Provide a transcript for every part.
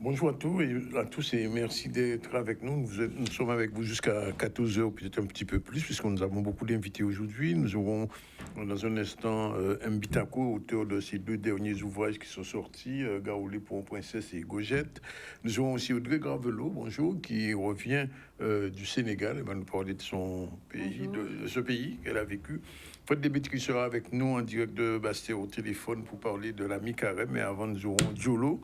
Bonjour à tous et merci d'être avec nous. Nous sommes avec vous jusqu'à 14 heures, peut-être un petit peu plus, puisque nous avons beaucoup d'invités aujourd'hui. Nous aurons dans un instant Mbitako, auteur de ces deux derniers ouvrages qui sont sortis, Gaoulé pour une princesse et Gogette. Nous aurons aussi Audrey Gravelot, bonjour, qui revient du Sénégal. Elle va nous parler de son pays, de ce pays qu'elle a vécu. Fred Debit qui sera avec nous en direct de Bastia au téléphone pour parler de l'ami Carême. Mais avant, nous aurons Diolo.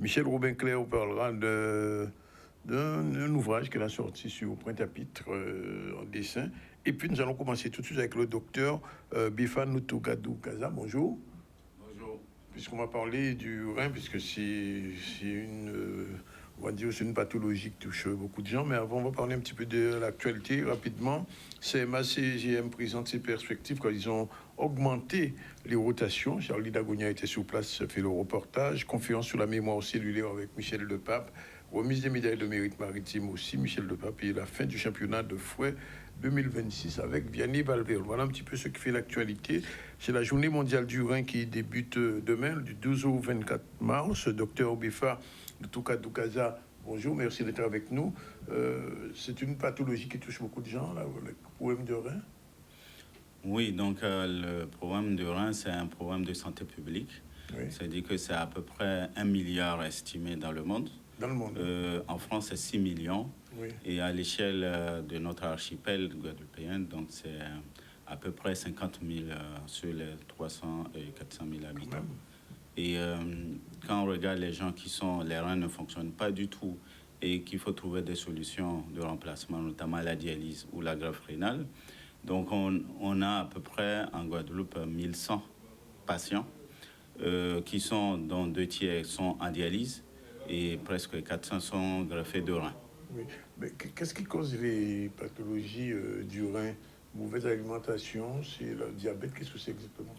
Michel Robin-Clair parlera d'un ouvrage qu'elle a sorti sur Pointe-à-Pitre en dessin. Et puis nous allons commencer tout de suite avec le docteur Bifa Nutugadou-Kaza. Bonjour. Bonjour. Puisqu'on va parler du rein, puisque c'est on va dire c'est une pathologie qui touche beaucoup de gens. Mais avant, on va parler un petit peu de l'actualité rapidement. CMA-CGM présente ses perspectives quand ils ont augmenté les rotations. Charlie Dagonia était sur place, fait le reportage. Conférence sur la mémoire cellulaire avec Michel Lepape. Remise des médailles de mérite maritime aussi, Michel Lepape. Et la fin du championnat de fouet 2026 avec Vianney Valverde. Voilà un petit peu ce qui fait l'actualité. C'est la journée mondiale du rein qui débute demain, du 12 au 24 mars. Docteur Bifa Nutugadou-Kaza, bonjour, merci d'être avec nous. C'est une pathologie qui touche beaucoup de gens, là, le problème de rein. Oui, donc le problème de rein, c'est un problème de santé publique. Oui. C'est-à-dire que c'est à peu près 1 milliard estimé dans le monde. Dans le monde. En France, c'est 6 millions. Oui. Et à l'échelle de notre archipel guadeloupéen, donc c'est à peu près 50 000 sur les 300 et 400 000 habitants. Et quand on regarde les gens les reins ne fonctionnent pas du tout et qu'il faut trouver des solutions de remplacement, notamment la dialyse ou la greffe rénale. Donc on a à peu près en Guadeloupe 1100 patients qui sont, dont 2 tiers sont en dialyse et presque 400 sont greffés de rein. Oui. Mais qu'est-ce qui cause les pathologies du rein? Mauvaise alimentation, c'est le diabète, qu'est-ce que c'est exactement?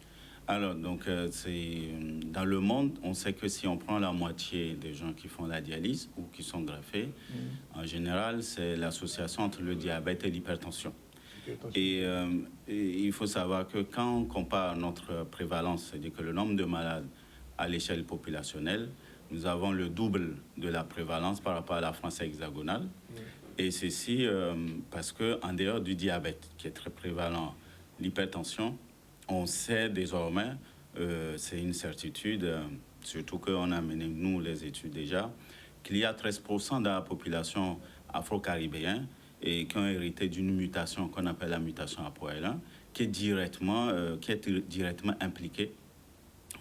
Alors, donc, dans le monde, on sait que si on prend la moitié des gens qui font la dialyse ou qui sont greffés, en général, c'est l'association entre le diabète et l'hypertension. Et il faut savoir que quand on compare notre prévalence, c'est-à-dire que le nombre de malades à l'échelle populationnelle, nous avons le double de la prévalence par rapport à la France hexagonale. Et ceci parce qu'en dehors du diabète, qui est très prévalent, l'hypertension, on sait désormais, c'est une certitude, surtout qu'on a mené, nous, les études déjà, qu'il y a 13% de la population afro-caribéenne et qui ont hérité d'une mutation qu'on appelle la mutation APOL1, qui est directement impliquée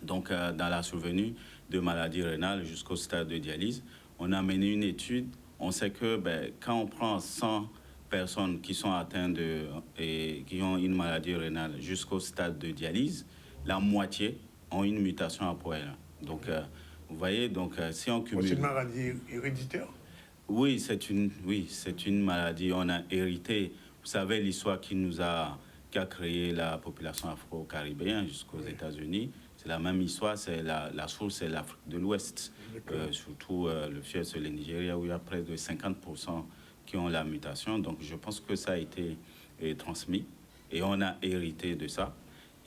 donc, dans la survenue de maladies rénales jusqu'au stade de dialyse. On a mené une étude, on sait que quand on prend 100 personnes qui sont atteintes et qui ont une maladie rénale jusqu'au stade de dialyse, la moitié ont une mutation APOL1. Donc, vous voyez, donc, si on cumule... C'est une maladie héréditaire? Oui, c'est une maladie. On a hérité, vous savez, l'histoire qui a créé la population afro-caribéenne jusqu'aux États-Unis. C'est la même histoire, c'est la source, c'est l'Afrique de l'Ouest. Surtout le fief, c'est le Nigeria, où il y a près de 50% qui ont la mutation. Donc, je pense que ça a été transmis et on a hérité de ça.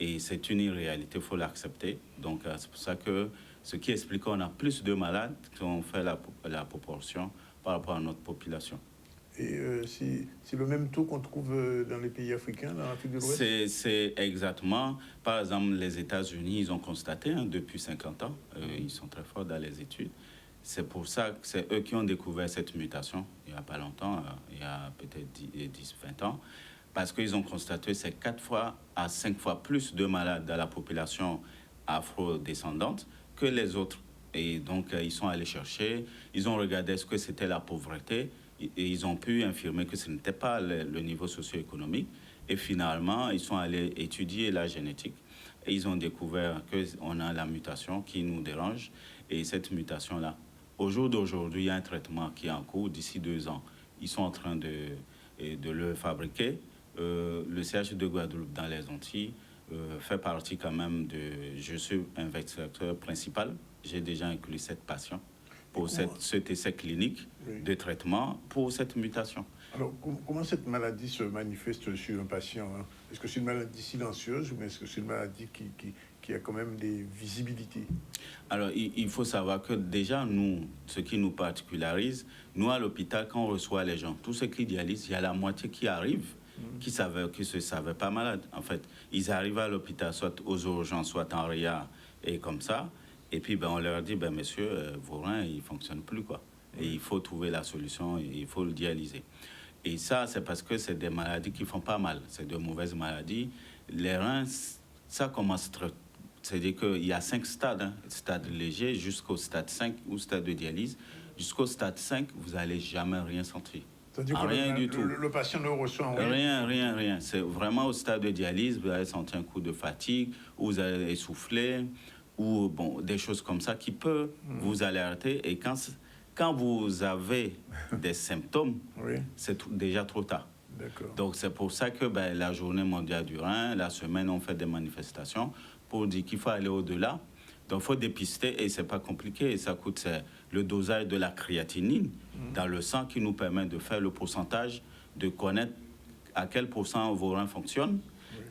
Et c'est une réalité, il faut l'accepter. Donc, c'est pour ça que ce qui explique qu'on a plus de malades qu'on fait la proportion par rapport à notre population. Et c'est le même taux qu'on trouve dans les pays africains, dans l'Afrique de l'Ouest? C'est exactement. Par exemple, les États-Unis, ils ont constaté depuis 50 ans, ils sont très forts dans les études. C'est pour ça que c'est eux qui ont découvert cette mutation il n'y a pas longtemps, il y a peut-être 10-20 ans, parce qu'ils ont constaté que c'est 4 fois à 5 fois plus de malades dans la population afro-descendante que les autres. Et donc, ils sont allés chercher, ils ont regardé ce que c'était la pauvreté, et ils ont pu affirmer que ce n'était pas le niveau socio-économique. Et finalement, ils sont allés étudier la génétique. Et ils ont découvert qu'on a la mutation qui nous dérange. Et cette mutation-là, au jour d'aujourd'hui, il y a un traitement qui est en cours d'ici 2 ans. Ils sont en train de le fabriquer. le CHU de Guadeloupe dans les Antilles fait partie quand même de... Je suis investigateur principal. J'ai déjà inclus 7 patients pour cet essai clinique de traitement pour cette mutation. Alors, comment cette maladie se manifeste sur un patient, hein? Est-ce que c'est une maladie silencieuse ou est-ce que c'est une maladie qui a quand même des visibilités? Alors, il faut savoir que déjà, nous, ce qui nous particularise, nous, à l'hôpital, quand on reçoit les gens, tous ceux qui dialysent, il y a la moitié qui arrivent, qui se savaient pas malades. En fait, ils arrivent à l'hôpital, soit aux urgences, soit en RIA, et comme ça. Et puis, on leur dit, monsieur, vos reins, ils ne fonctionnent plus, quoi. Et il faut trouver la solution, il faut le dialyser. Et ça, c'est parce que c'est des maladies qui font pas mal. C'est de mauvaises maladies. Les reins, ça commence très... C'est-à-dire qu'il y a 5 stades, hein, stade léger jusqu'au stade 5 ou stade de dialyse. Jusqu'au stade 5, vous n'allez jamais rien sentir. C'est-à-dire que rien du tout. Le patient ne ressent rien. Rien. C'est vraiment au stade de dialyse, vous allez sentir un coup de fatigue, ou vous allez essouffler, ou des choses comme ça qui peuvent vous alerter. Et quand vous avez des symptômes, c'est déjà trop tard. Donc c'est pour ça que la journée mondiale du rein, la semaine, on fait des manifestations pour dire qu'il faut aller au-delà. Donc il faut dépister et c'est pas compliqué. Et ça coûte le dosage de la créatinine dans le sang qui nous permet de faire le pourcentage, de connaître à quel pourcent vos reins fonctionnent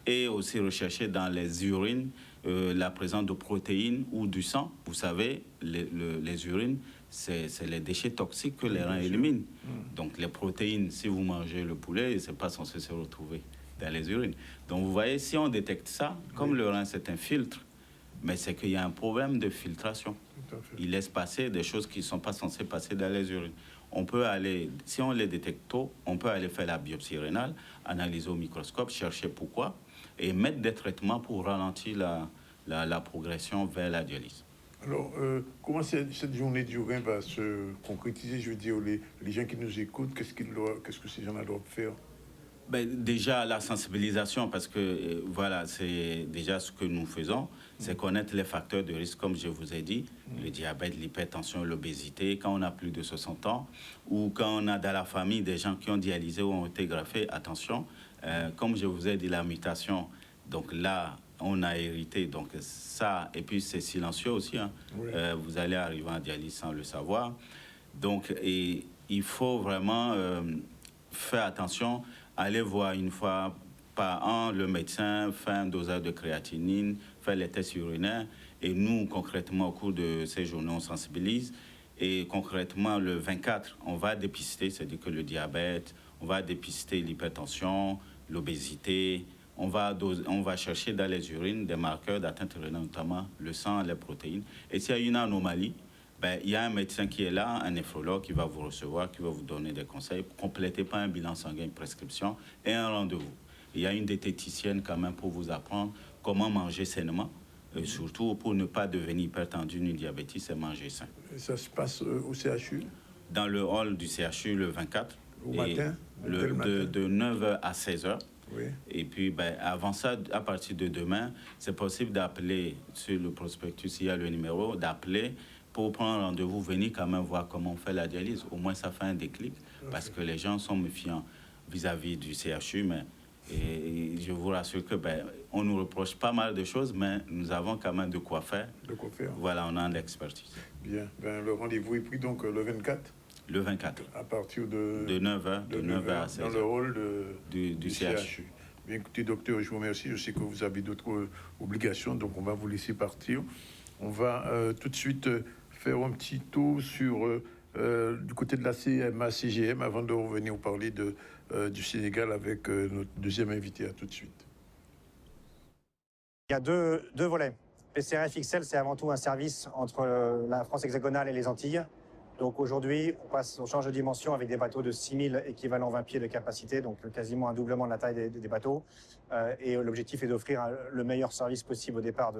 et aussi rechercher dans les urines la présence de protéines ou du sang. Vous savez, les urines, c'est les déchets toxiques que les reins éliminent. Donc les protéines, si vous mangez le poulet, c'est pas censé se retrouver dans les urines. Donc vous voyez, si on détecte ça, comme le rein c'est un filtre, mais c'est qu'il y a un problème de filtration. Il laisse passer des choses qui ne sont pas censées passer dans les urines. On peut aller, si on les détecte tôt, on peut aller faire la biopsie rénale, analyser au microscope, chercher pourquoi, et mettre des traitements pour ralentir la progression vers la dialyse. Alors, comment cette journée du rein va se concrétiser? Je veux dire, les gens qui nous écoutent, qu'est-ce que ces gens-là doivent faire? Déjà, la sensibilisation, parce que voilà, c'est déjà ce que nous faisons, c'est connaître les facteurs de risque, comme je vous ai dit, le diabète, l'hypertension, l'obésité, quand on a plus de 60 ans, ou quand on a dans la famille des gens qui ont dialysé ou ont été greffés, attention, comme je vous ai dit, la mutation, donc là, on a hérité, donc ça, et puis c'est silencieux aussi, hein. Vous allez arriver en dialyse sans le savoir. Donc, et il faut vraiment faire attention, aller voir une fois par an le médecin, faire un dosage de créatinine, faire les tests urinaires. Et nous, concrètement, au cours de ces journées, on sensibilise. Et concrètement, le 24, on va dépister, c'est-à-dire que le diabète, on va dépister l'hypertension, l'obésité. On va chercher dans les urines des marqueurs d'atteinte rénale, notamment le sang, les protéines. Et s'il y a une anomalie, il y a un médecin qui est là, un néphrologue qui va vous recevoir, qui va vous donner des conseils. Complétez pas un bilan sanguin, une prescription et un rendez-vous. Il y a une diététicienne quand même pour vous apprendre comment manger sainement, et surtout pour ne pas devenir hypertendu ni diabétique, c'est manger sain. Et ça se passe au CHU? Dans le hall du CHU le 24. Au matin? De 9h à 16h. Oui. Et puis, avant ça, à partir de demain, c'est possible d'appeler sur le prospectus, il y a le numéro, d'appeler pour prendre un rendez-vous, venir quand même voir comment on fait la dialyse. Au moins, ça fait un déclic, parce que les gens sont méfiants vis-à-vis du CHU, mais et je vous rassure que on nous reproche pas mal de choses, mais nous avons quand même de quoi faire. De quoi faire. Voilà, on a de l'expertise. Bien. Le rendez-vous est pris donc le 24? Le 24. À partir de 9h, de 9h à 16h. Dans le hall du CHU. Bien, écoutez, docteur, je vous remercie. Je sais que vous avez d'autres obligations, donc on va vous laisser partir. On va tout de suite faire un petit tour sur du côté de la CMA-CGM avant de revenir parler du Sénégal avec notre deuxième invité. À tout de suite. Il y a deux volets. PCRF XL, c'est avant tout un service entre la France hexagonale et les Antilles. Donc aujourd'hui, on change de dimension avec des bateaux de 6000 équivalents 20 pieds de capacité, donc quasiment un doublement de la taille des bateaux. Et l'objectif est d'offrir le meilleur service possible au départ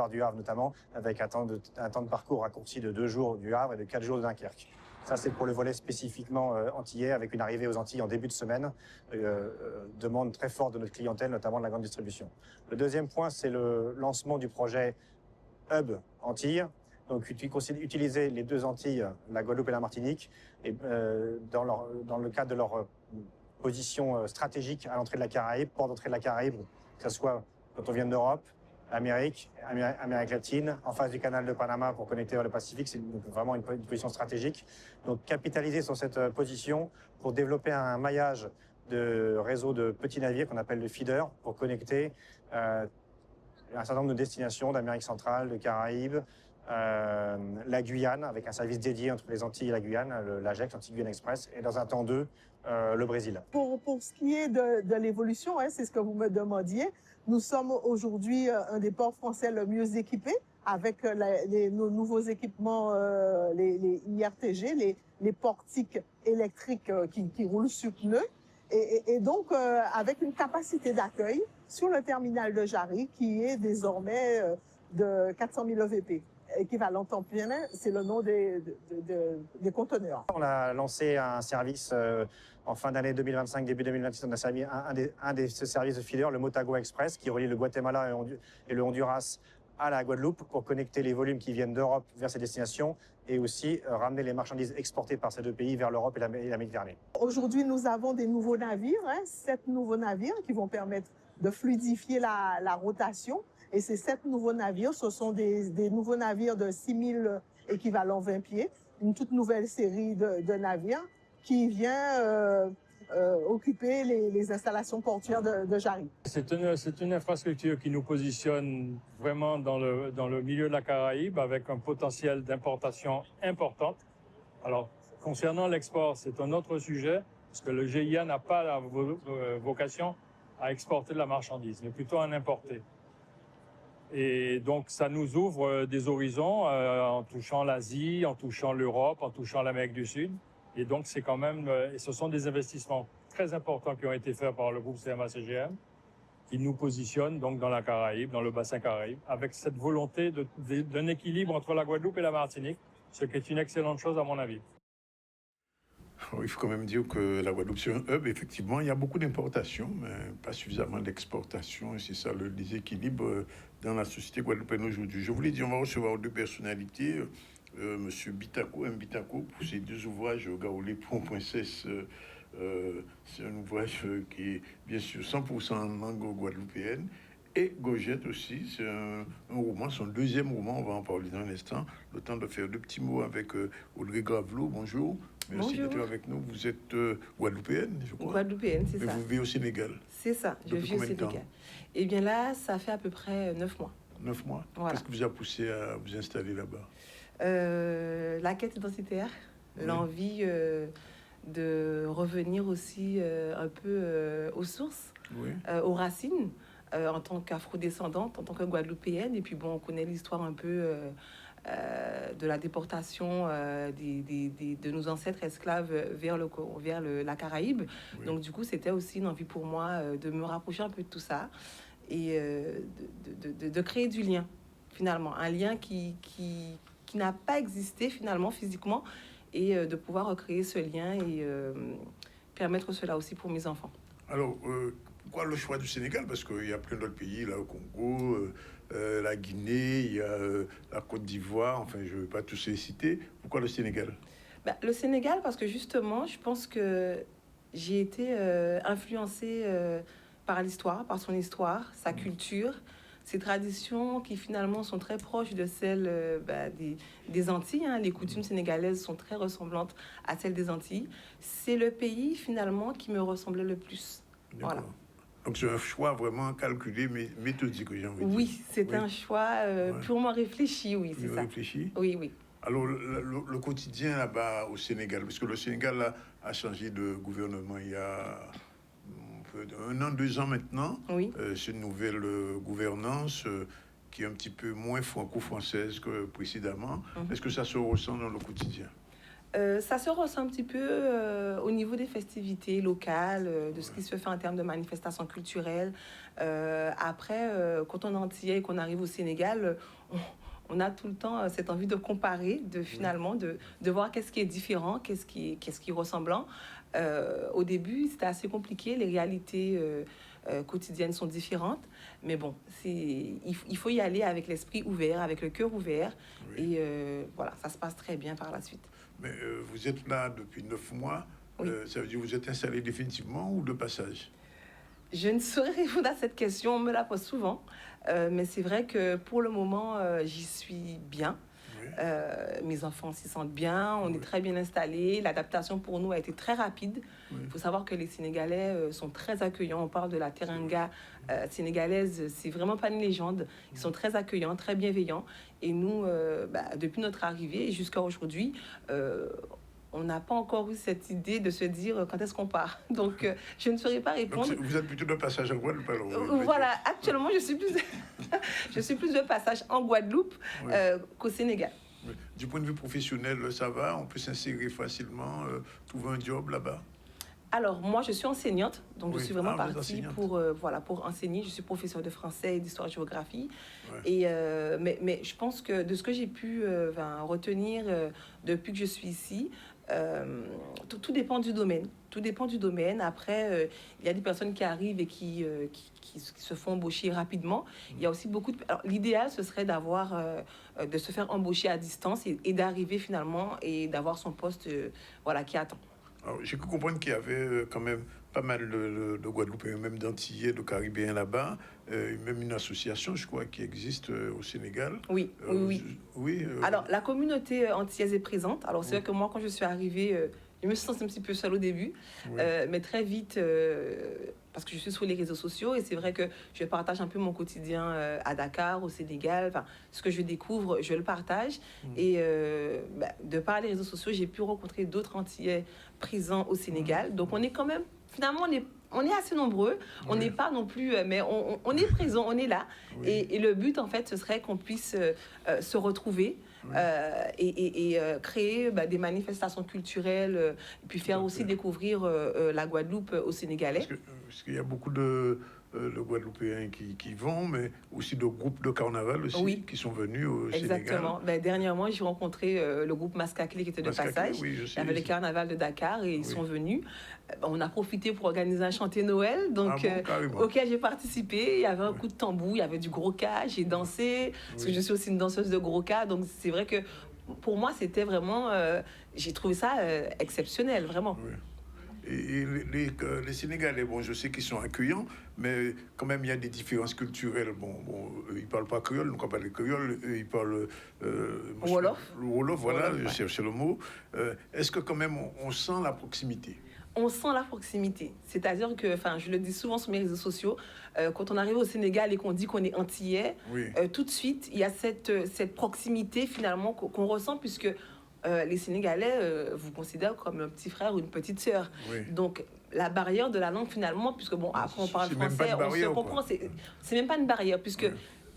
du Havre notamment, avec un temps de parcours raccourci de 2 jours du Havre et de 4 jours de Dunkerque. Ça, c'est pour le volet spécifiquement antillais, avec une arrivée aux Antilles en début de semaine. Demande très forte de notre clientèle, notamment de la grande distribution. Le deuxième point, c'est le lancement du projet Hub Antilles. Donc, utiliser les deux Antilles, la Guadeloupe et la Martinique, et, dans le cadre de leur position stratégique à l'entrée de la Caraïbe, port d'entrée de la Caraïbe, que ce soit quand on vient d'Europe, Amérique latine, en face du canal de Panama pour connecter vers le Pacifique. C'est vraiment une position stratégique. Donc capitaliser sur cette position pour développer un maillage de réseau de petits navires qu'on appelle le feeder pour connecter un certain nombre de destinations d'Amérique centrale, de Caraïbes, la Guyane, avec un service dédié entre les Antilles et la Guyane, l'AGEX, Antilles-Guyane Express, et dans un temps 2, le Brésil. Pour ce qui est de l'évolution, c'est ce que vous me demandiez, nous sommes aujourd'hui un des ports français le mieux équipé avec nos nouveaux équipements, les IRTG, les portiques électriques qui roulent sur pneus, et donc avec une capacité d'accueil sur le terminal de Jarry qui est désormais de 400 000 EVP. Équivalent temps plein, c'est le nom des conteneurs. On a lancé un service en fin d'année 2025, début 2026. On a servi un des services de feeder, le Motago Express, qui relie le Guatemala et le Honduras à la Guadeloupe pour connecter les volumes qui viennent d'Europe vers ces destinations et aussi ramener les marchandises exportées par ces deux pays vers l'Europe et la Méditerranée. Aujourd'hui, nous avons des nouveaux navires, 7 nouveaux navires qui vont permettre de fluidifier la rotation. Et ces 7 nouveaux navires, ce sont des nouveaux navires de 6000 équivalents 20 pieds, une toute nouvelle série de navires qui vient occuper les installations portuaires de Jarry. C'est une infrastructure qui nous positionne vraiment dans le milieu de la Caraïbe avec un potentiel d'importation importante. Alors, concernant l'export, c'est un autre sujet, parce que le GIA n'a pas la vocation à exporter de la marchandise, mais plutôt à en importer. Et donc, ça nous ouvre des horizons en touchant l'Asie, en touchant l'Europe, en touchant l'Amérique du Sud. Et donc, c'est quand même, et ce sont des investissements très importants qui ont été faits par le groupe CMA-CGM, qui nous positionnent donc dans la Caraïbe, dans le bassin Caraïbe, avec cette volonté d'un équilibre entre la Guadeloupe et la Martinique, ce qui est une excellente chose à mon avis. Il faut quand même dire que la Guadeloupe, c'est un hub. Effectivement, il y a beaucoup d'importations, mais pas suffisamment d'exportations. Et c'est ça le déséquilibre dans la société guadeloupéenne aujourd'hui. Je voulais dire, on va recevoir deux personnalités. Monsieur Bitako, M. Bitako, pour ses deux ouvrages, Gaolé Pont.cess. C'est un ouvrage qui est bien sûr 100% en langue guadeloupéenne. Et Gojette aussi, c'est un roman, son deuxième roman, on va en parler dans un instant. Le temps de faire deux petits mots avec Audrey Gravelot. Bonjour. Merci d'être avec nous. Vous êtes guadeloupéenne, je crois. Guadeloupéenne, c'est ça. Vous vivez au Sénégal. C'est ça, je vis au Sénégal. Eh bien là, ça fait à peu près 9 mois. 9 mois. Voilà. Qu'est-ce qui vous a poussé à vous installer là-bas? La quête identitaire, l'envie de revenir aussi un peu aux sources, aux racines, en tant qu'afrodescendante, en tant que guadeloupéenne. Et puis bon, on connaît l'histoire un peu de la déportation de nos ancêtres esclaves vers la Caraïbe. Oui. Donc du coup, c'était aussi une envie pour moi de me rapprocher un peu de tout ça et de créer du lien, finalement. Un lien qui n'a pas existé finalement physiquement et de pouvoir recréer ce lien et permettre cela aussi pour mes enfants. Alors, pourquoi le choix du Sénégal? Parce qu'il y a plein d'autres pays, là, au Congo, la Guinée, il y a la Côte d'Ivoire, enfin, je ne vais pas tous les citer. Pourquoi le Sénégal? Le Sénégal, parce que justement, je pense que j'ai été influencée par l'histoire, par son histoire, sa culture, ces traditions qui finalement sont très proches de celles des Antilles. Les coutumes sénégalaises sont très ressemblantes à celles des Antilles. C'est le pays finalement qui me ressemblait le plus. Voilà. Donc c'est un choix vraiment calculé, mais méthodique, j'ai envie de dire. Oui, c'est un choix purement réfléchi, oui, c'est ça. Réfléchi? Oui, oui. Alors le quotidien là-bas au Sénégal, parce que le Sénégal là, a changé de gouvernement il y a 1 an, 2 ans maintenant. Oui. C'est une nouvelle gouvernance qui est un petit peu moins franco-française que précédemment. Est-ce que ça se ressent dans le quotidien? Ça se ressent un petit peu au niveau des festivités locales, de ce qui se fait en termes de manifestations culturelles. Après, quand on est antillais et qu'on arrive au Sénégal, on a tout le temps cette envie de comparer, finalement, de voir qu'est-ce qui est différent, qu'est-ce qui est ressemblant. Au début, c'était assez compliqué. Les réalités quotidiennes sont différentes. Mais bon, il faut y aller avec l'esprit ouvert, avec le cœur ouvert. Oui. Et voilà, ça se passe très bien par la suite. Mais vous êtes là depuis 9 mois. Oui. Ça veut dire que vous êtes installé définitivement ou de passage? Je ne saurais répondre à cette question, on me la pose souvent. Mais c'est vrai que pour le moment, j'y suis bien. Oui. Mes enfants s'y sentent bien, on est très bien installés. L'adaptation pour nous a été très rapide. Il faut savoir que les Sénégalais sont très accueillants. On parle de la teranga sénégalaise, c'est vraiment pas une légende. Ils sont très accueillants, très bienveillants. Et nous, depuis notre arrivée jusqu'à aujourd'hui, on n'a pas encore eu cette idée de se dire quand est-ce qu'on part. Donc, je ne saurais pas répondre. Donc, vous êtes plutôt de passage en Guadeloupe alors? Voilà, actuellement, je suis plus, je suis plus de passage en Guadeloupe Oui. qu'au Sénégal. Oui. Du point de vue professionnel, ça va? On peut s'insérer facilement, trouver un job là-bas? Alors, moi, je suis enseignante, donc Oui. je suis vraiment Ah, vous êtes partie enseignante. pour enseigner. Je suis professeure de français et d'histoire-géographie. Ouais. Et, mais je pense que de ce que j'ai pu retenir depuis que je suis ici, tout dépend du domaine. Tout dépend du domaine. Après, il y a des personnes qui arrivent et qui se font embaucher rapidement. Il y a aussi beaucoup de... Alors, l'idéal, ce serait de se faire embaucher à distance et d'arriver finalement et d'avoir son poste qui attend. Alors, j'ai cru comprendre qu'il y avait quand même pas mal de Guadeloupéens, même d'Antillais, de Caribéens là-bas, même une association, je crois, qui existe au Sénégal. Oui, oui. Oui. Alors, la communauté antillaise est présente. Alors, c'est vrai que moi, quand je suis arrivée, je me suis sentie un petit peu seule au début, mais très vite, parce que je suis sur les réseaux sociaux, et c'est vrai que je partage un peu mon quotidien à Dakar, au Sénégal. Enfin, ce que je découvre, je le partage. Et de par les réseaux sociaux, j'ai pu rencontrer d'autres Antillais présents au Sénégal. Donc, on est quand même, finalement, on est assez nombreux. On n'est pas non plus, mais on est présent, on est là. Oui. Et le but, en fait, ce serait qu'on puisse se retrouver. Et créer des manifestations culturelles, et puis faire aussi découvrir la Guadeloupe aux Sénégalais. Parce qu'il y a beaucoup de Guadeloupéens qui vont, mais aussi de groupes de carnaval aussi qui sont venus au Exactement. Sénégal. Dernièrement, j'ai rencontré le groupe Mascaclé qui était de passage. Oui, je sais, Il y avait le carnaval de Dakar et ils sont venus. On a profité pour organiser un chantier Noël, donc auquel j'ai participé. Il y avait un coup de tambour, il y avait du gros-cas, j'ai dansé, parce que je suis aussi une danseuse de gros-cas, donc c'est vrai que pour moi, c'était vraiment... j'ai trouvé ça exceptionnel, vraiment. Oui. Et les Sénégalais, bon, je sais qu'ils sont accueillants, mais quand même, il y a des différences culturelles. Bon, eux, ils parlent pas créole, nous, on parle créole, eux, ils parlent... Wolof. Le Wolof, voilà, Wolof, je cherchais le mot. Est-ce que quand même, on sent la proximité? On sent la proximité. C'est-à-dire que, je le dis souvent sur mes réseaux sociaux, quand on arrive au Sénégal et qu'on dit qu'on est antillais, tout de suite, il y a cette proximité finalement qu'on ressent, puisque les Sénégalais vous considèrent comme un petit frère ou une petite sœur. Donc, la barrière de la langue finalement, puisque après on parle français, on se comprend, c'est même pas une barrière, puisque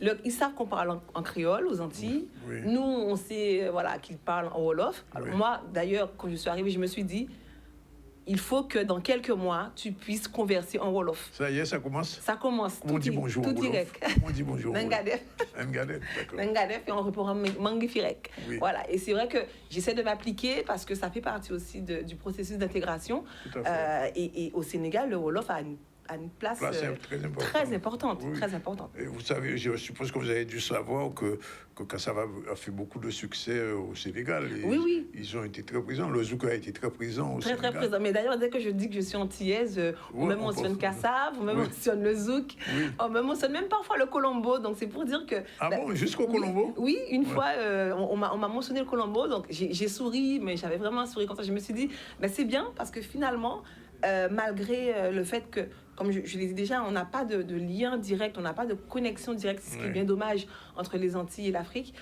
ils savent qu'on parle en créole aux Antilles. Nous, on sait qu'ils parlent en Wolof. Alors moi, d'ailleurs, quand je suis arrivée, je me suis dit, il faut que dans quelques mois, tu puisses converser en Wolof. Ça y est, ça commence? Ça commence. On dit bonjour. Tout direct. On dit bonjour. Nangadef. Nangadef, d'accord. Nangadef et on reprend Mangifirek. Voilà. Et c'est vrai que j'essaie de m'appliquer parce que ça fait partie aussi du processus d'intégration. Et au Sénégal, le Wolof a une place très importante. Très importante. Et vous savez, je suppose que vous avez dû savoir que Cassava a fait beaucoup de succès au Sénégal. Et ils ont été très présents. Le zouk a été très présent au Sénégal. Très présent. Mais d'ailleurs, dès que je dis que je suis antillaise, on me mentionne Cassava, on me mentionne le zouk, on me mentionne même parfois le colombo. Donc c'est pour dire que... Ah bon, jusqu'au colombo? Oui, une fois, on m'a mentionné le colombo. Donc j'ai souri, mais j'avais vraiment un sourire comme ça. Je me suis dit, c'est bien parce que finalement, malgré le fait que, comme je l'ai dit déjà, on n'a pas de lien direct, on n'a pas de connexion directe, ce qui est bien dommage entre les Antilles et l'Afrique.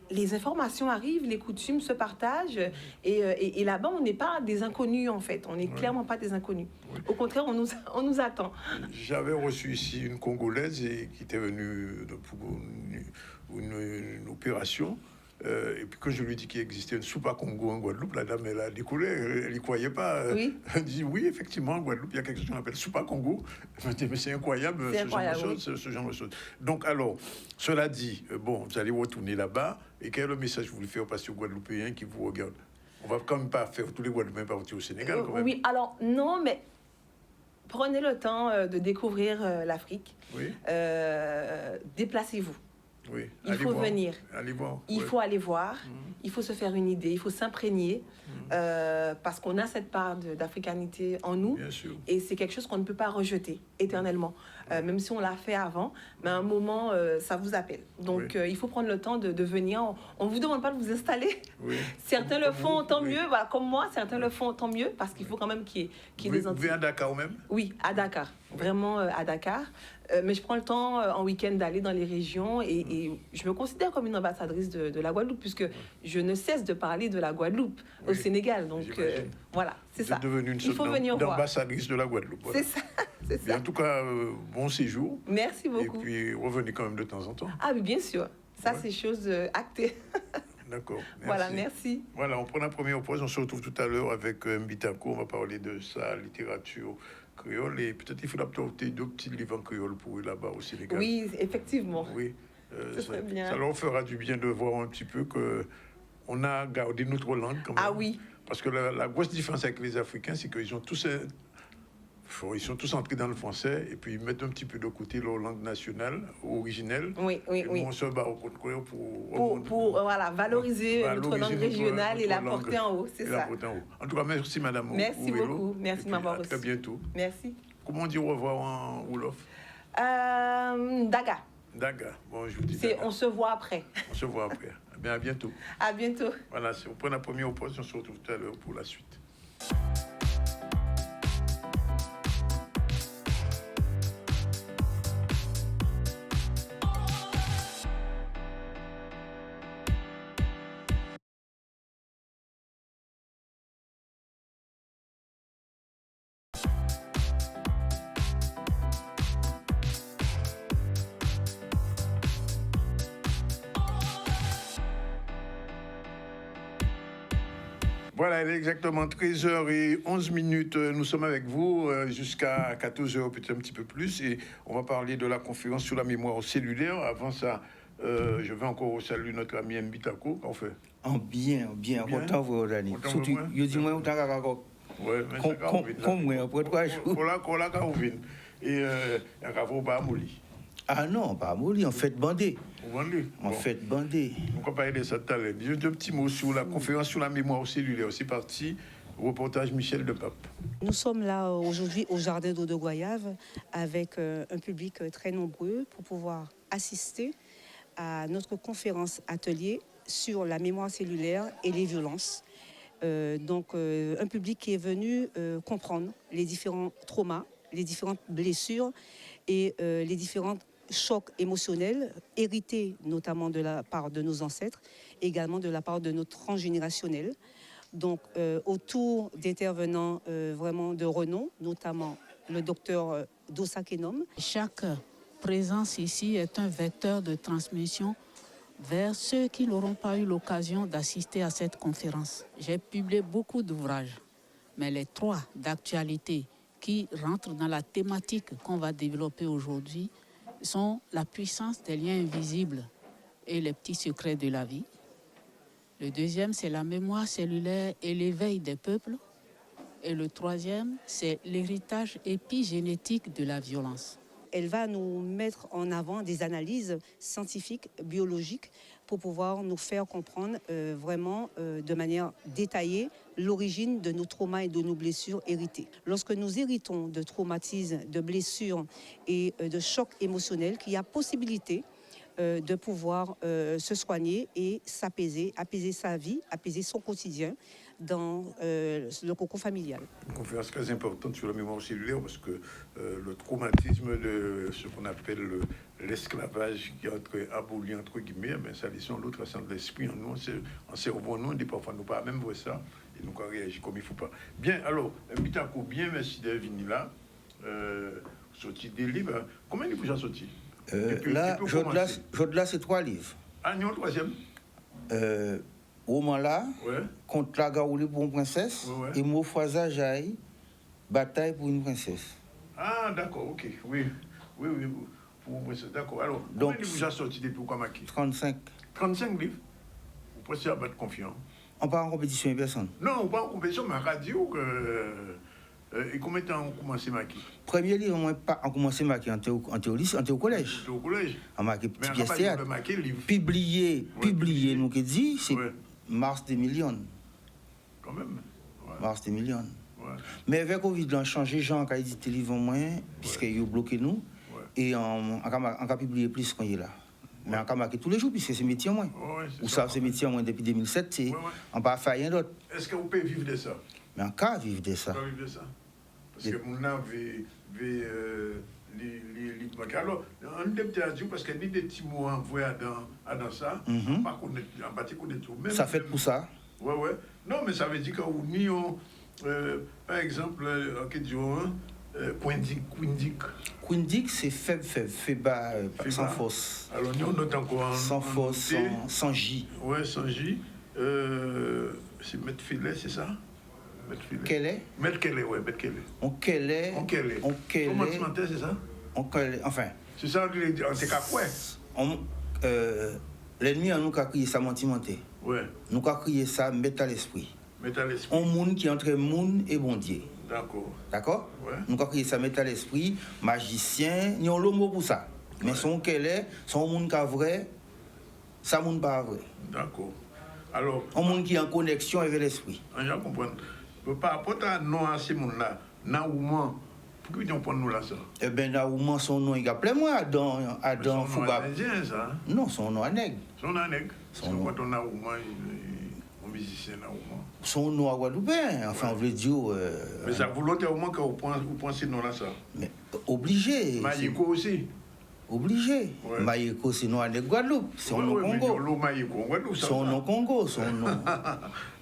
Les informations arrivent, les coutumes se partagent, et là-bas, on n'est pas des inconnus, en fait. On n'est clairement pas des inconnus. Au contraire, on nous attend. J'avais reçu ici une Congolaise qui était venue pour une opération. Et puis quand je lui ai dit qu'il existait une soupe à Congo en Guadeloupe, la dame, elle a décollé, elle n'y croyait pas. Elle dit, oui, effectivement, en Guadeloupe, il y a quelque chose qu'on appelle soupe à Congo. Je me dis, mais c'est incroyable, ce genre de choses. Donc alors, cela dit, vous allez retourner là-bas, et quel est le message que vous voulez faire passer aux Guadeloupéens qui vous regardent? On va quand même pas faire tous les Guadeloupéens partir au Sénégal, quand même. Oui, alors, non, mais prenez le temps de découvrir l'Afrique. Déplacez-vous. Oui. Il Allez faut voir. venir. Allez voir. Il Ouais. faut aller voir, il faut se faire une idée, il faut s'imprégner, parce qu'on a cette part d'africanité en nous, Bien sûr. et c'est quelque chose qu'on ne peut pas rejeter éternellement, même si on l'a fait avant, mais à un moment, ça vous appelle. Donc, Oui. il faut prendre le temps de venir. On ne vous demande pas de vous installer. Oui. Certains le Comme font, vous, tant oui. mieux. Voilà, comme moi, certains le font, tant mieux, parce qu'il faut quand même qu'il y ait Vous des venez Antilles. à Dakar même? Oui, à Dakar, vraiment à Dakar. Mais je prends le temps en week-end d'aller dans les régions et je me considère comme une ambassadrice de la Guadeloupe, puisque je ne cesse de parler de la Guadeloupe au Oui, Sénégal. Donc j'imagine. voilà, c'est Vous ça. êtes devenu une Il faut sorte venir voir. d'ambassadrice de la Guadeloupe. Voilà. C'est ça, c'est Bien, ça. en tout cas, bon séjour. Merci beaucoup. Et puis, revenez quand même de temps en temps. Ah oui, bien sûr. Ça, Ouais. c'est chose actée. D'accord. Merci. Voilà, merci. Voilà, on prend la première pause. On se retrouve tout à l'heure avec Mbitako. On va parler de sa littérature créole. Et peut-être il faudra porter deux petits livres en créole pour eux là-bas au Sénégal. Oui, effectivement. Oui. Ce serait bien. Ça leur fera du bien de voir un petit peu que on a gardé notre langue quand même. Ah oui. Parce que la grosse différence avec les Africains, c'est qu'ils ont tous ils sont tous entrés dans le français et puis ils mettent un petit peu de côté leur langue nationale, originelle. Oui, oui, Et oui. nous, on se bat au contraire pour Voilà, valoriser notre langue notre- régionale et la notre langue porter en haut, c'est et la ça. porter en haut. En tout cas, merci Madame Merci Ouello. beaucoup. Merci Et de puis, m'avoir à très reçu. bientôt. Merci. Comment on dit au revoir en Wolof? Daga. Daga. Bon, je vous dis C'est Daga. on se voit après. On se voit après. Bien, à bientôt. À bientôt. Voilà, si on prend la première pause, on se retrouve tout à l'heure pour la suite. Voilà, il est exactement 13h11. Nous sommes avec vous jusqu'à 14h, peut-être un petit peu plus. Et on va parler de la conférence sur la mémoire cellulaire. Avant ça, je vais encore saluer notre ami Mbitako. Qu'en fait? Bien, content vous Dani. Content Surtout, vous, je dis moi, on t'a encore Ouais, mais ça comme moi, après 3 jours. Qu'on l'a Carouvine. Et il y a pas Mouli. Ah non, pas Mouli, on fait bander. Vous vendez? On fait bander. On va parler de ça tout à l'heure. Juste un petit mot sur la conférence sur la mémoire cellulaire. C'est parti. Reportage Michel de Pape. Nous sommes là aujourd'hui au Jardin d'eau de Goyave avec un public très nombreux pour pouvoir assister à notre conférence atelier sur la mémoire cellulaire et les violences. Un public qui est venu comprendre les différents traumas, les différentes blessures et les différents chocs émotionnels hérités notamment de la part de nos ancêtres, également de la part de notre transgénérationnel. Donc, autour d'intervenants vraiment de renom, notamment le docteur Dossa Kenom. Chaque présence ici est un vecteur de transmission vers ceux qui n'auront pas eu l'occasion d'assister à cette conférence. J'ai publié beaucoup d'ouvrages, mais les 3 d'actualité qui rentrent dans la thématique qu'on va développer aujourd'hui sont la puissance des liens invisibles et les petits secrets de la vie. Le deuxième, c'est la mémoire cellulaire et l'éveil des peuples. Et le troisième, c'est l'héritage épigénétique de la violence. Elle va nous mettre en avant des analyses scientifiques, biologiques, pour pouvoir nous faire comprendre vraiment de manière détaillée l'origine de nos traumas et de nos blessures héritées. Lorsque nous héritons de traumatismes, de blessures et de chocs émotionnels, qu'il y a possibilité de pouvoir se soigner et s'apaiser, apaiser sa vie, apaiser son quotidien dans le cocon familial. Une conférence très importante sur la mémoire cellulaire parce que le traumatisme de ce qu'on appelle l'esclavage qui est aboli entre guillemets, mais ça laisse l'autre sens de l'esprit en nous, en cerveau, nous, on dit parfois nous pas même voir ça et nous on réagit comme il faut pas. Bien, alors, Mbitako, bien merci d'être venu là. Sorti des livres. Combien de livres vous avez sorti? Là, je c'est 3 livres. Ah, non, le troisième? Roman là, Ouais. Contre la Gaouli pour une princesse, Ouais. et Mofaza Jaï, Bataille pour une princesse. Ah, d'accord, ok. Oui, pour moi, c'est d'accord. Alors, Donc, combien de livres vous avez sorti depuis Oukamaki? 35. 35 livres. Vous pensez à battre confiant? On part en compétition avec personne. Non, pas en compétition, mais à radio que Et combien de temps on commence à maquiller? Premier livre, on a commencé à maquiller en au collège. Au collège? On a maquillé petit Mais pièce théâtre. Publié, nous qui dit, c'est mars 2000. Quand même. Mars 2000. Ouais. Mais avec Covid, on a changé, Jean a édité le livre moins, puisqu'il a bloqué nous. Et on a publié plus qu'on est là. Mais on a marqué tous les jours, puisque c'est métier moins. Ou ça, c'est métier moins depuis 2007, c'est on pas fait rien d'autre. Est-ce que vous pouvez vivre de ça? Mais on peut vivre de ça. Vivre de ça. Parce que mon âme veut alors, on est petit parce qu'il y a des petits mots envoyés dans ça. On pas connaître tout. Ça fait pour ça? Ouais. Non, mais ça veut dire qu'on n'y par exemple, Quindic, c'est faible bas, sans force. Alors, nous, on note encore sans force, sans J. Ouais, sans J. C'est mettre filet, c'est ça? Quel est? Mettre quel est, ouais, mettre quel est. On quel est? Comment tu m'entends, c'est ça? Enfin. C'est ça, c'est qu'à quoi? L'ennemi, nous a crié ça mentimenté. Ouais. Nous a crié ça mettre à l'esprit. Mettre à l'esprit. Un monde qui est entre monde et bon Dieu. D'accord. D'accord? Ouais. Nous avons créé ça, mettre à l'esprit, magicien, nous avons le mot pour ça. Mais son qu'elle est, son monde qui est vrai, ça monde pas vrai. D'accord. Alors. Un monde qui est en connexion avec l'esprit. Je comprends. Par rapport à nous, à ces monde-là, Naouman, pourquoi ils ont pas nous là ça? Eh bien, Naouman, son nom, il a plein moi, Adam Fouba. C'est indien, ça? Non, son nom est nègre. Son nom est nègre. Son nom. Quand on a Naouman, un musicien Naouman. Son nom à Guadeloupéen, enfin, on veut dire. Mais ça volontairement quand vous pensez non là ça. Mais obligé. Maïko aussi. Obligé. Ouais. Maïko, c'est nom à Guadeloupe. C'est un nom Congo. Son nom Congo, son nom.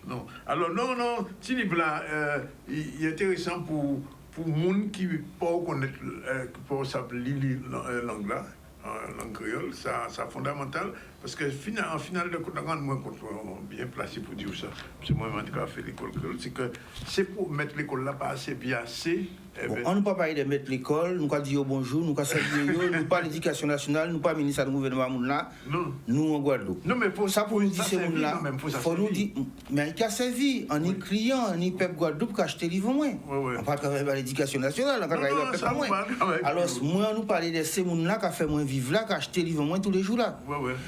Non. Alors, non, ce livre-là, il est intéressant pour les gens qui ne peuvent pas connaître, langue là, langue créole, c'est fondamental. Parce que, en final de compte, moi, bien placé pour dire ça, c'est moi-même qui ai fait l'école créole, c'est que c'est pour mettre l'école là pas assez bien assez. Bon, on ne peut pas parler de mettre l'école, nous pas dire bonjour, nous pas saluer, nous pas l'éducation nationale, nous pas ministre du gouvernement là. Non. Nous en Guadeloupe. Non mais pour ça pour nous dire c'est là. Faut nous dire mais il a servi en y client, en y peuple Guadeloupe qui acheter livre moins. On pas travailler à l'éducation nationale, on travaille à peuple moins. Alors moi nous parler de ces monde là qui a fait moins vivre là, qui acheter livre moins tous les jours là.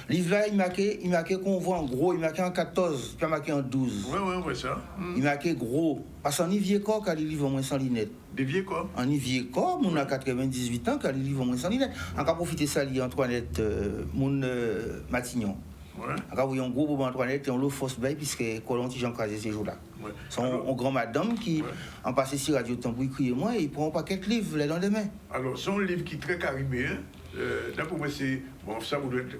Livre là il marqué qu'on voit en gros, il marqué en 14, puis il marqué en 12. Ouais ça. Il marqué gros parce qu'en vieux corps qui a livre moins sans lunettes. Des vieux corps? En vieux corps, on a 98 ans, qui a livre moins sans lunettes. On a profité ça Antoinette mon Matignon. Ouais. On a vu un gros Antoinette et on l'a force bail puisque Colon Jean crasé ces jours-là. Ouais. Son grand madame qui en passé sur Radio Tambour crier moi et il prend un paquet de livres les lendemain. Alors son livre qui est très caribéen. D'après moi, c'est. Bon, ça, vous devez être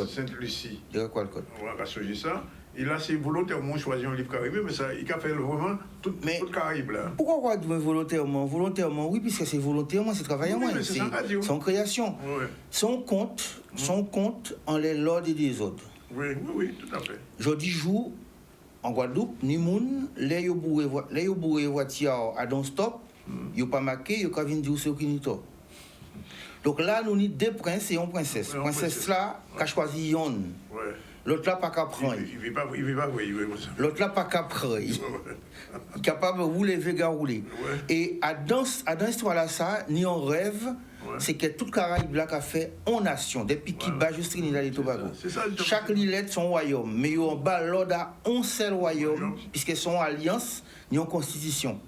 Sainte-Lucie. De quoi le code? On va changer ça. Et là, c'est volontairement choisi un livre caribéen, mais ça, il a fait vraiment tout le Caraïbe là. Pourquoi volontairement? Volontairement, oui, puisque c'est volontairement, c'est travail en moins. C'est son création. Ouais. Son compte en les l'ordre des autres. Oui, tout à fait. Jeudi jour, en Guadeloupe, ni moun, les yo bourré voiture à don stop, yo pas marqué, yo ka vinn dire c'est aucun tort. Donc là, nous avons deux princes et une princesse. La princesse là, qui a choisi Yon. L'autre là, pas qu'à prendre. Il ne veut pas, oui. L'autre là, pas qu'à prendre. Il est capable de rouler, veut rouler. Et dans l'histoire là, ça, ni on rêve, c'est que toute Caraïbe là a fait en nation, depuis qu'il bat juste Trinidad et Tobago. Chaque île son royaume, mais il y a un bas l'ordre à un seul royaume, puisque son alliance, ni en constitution.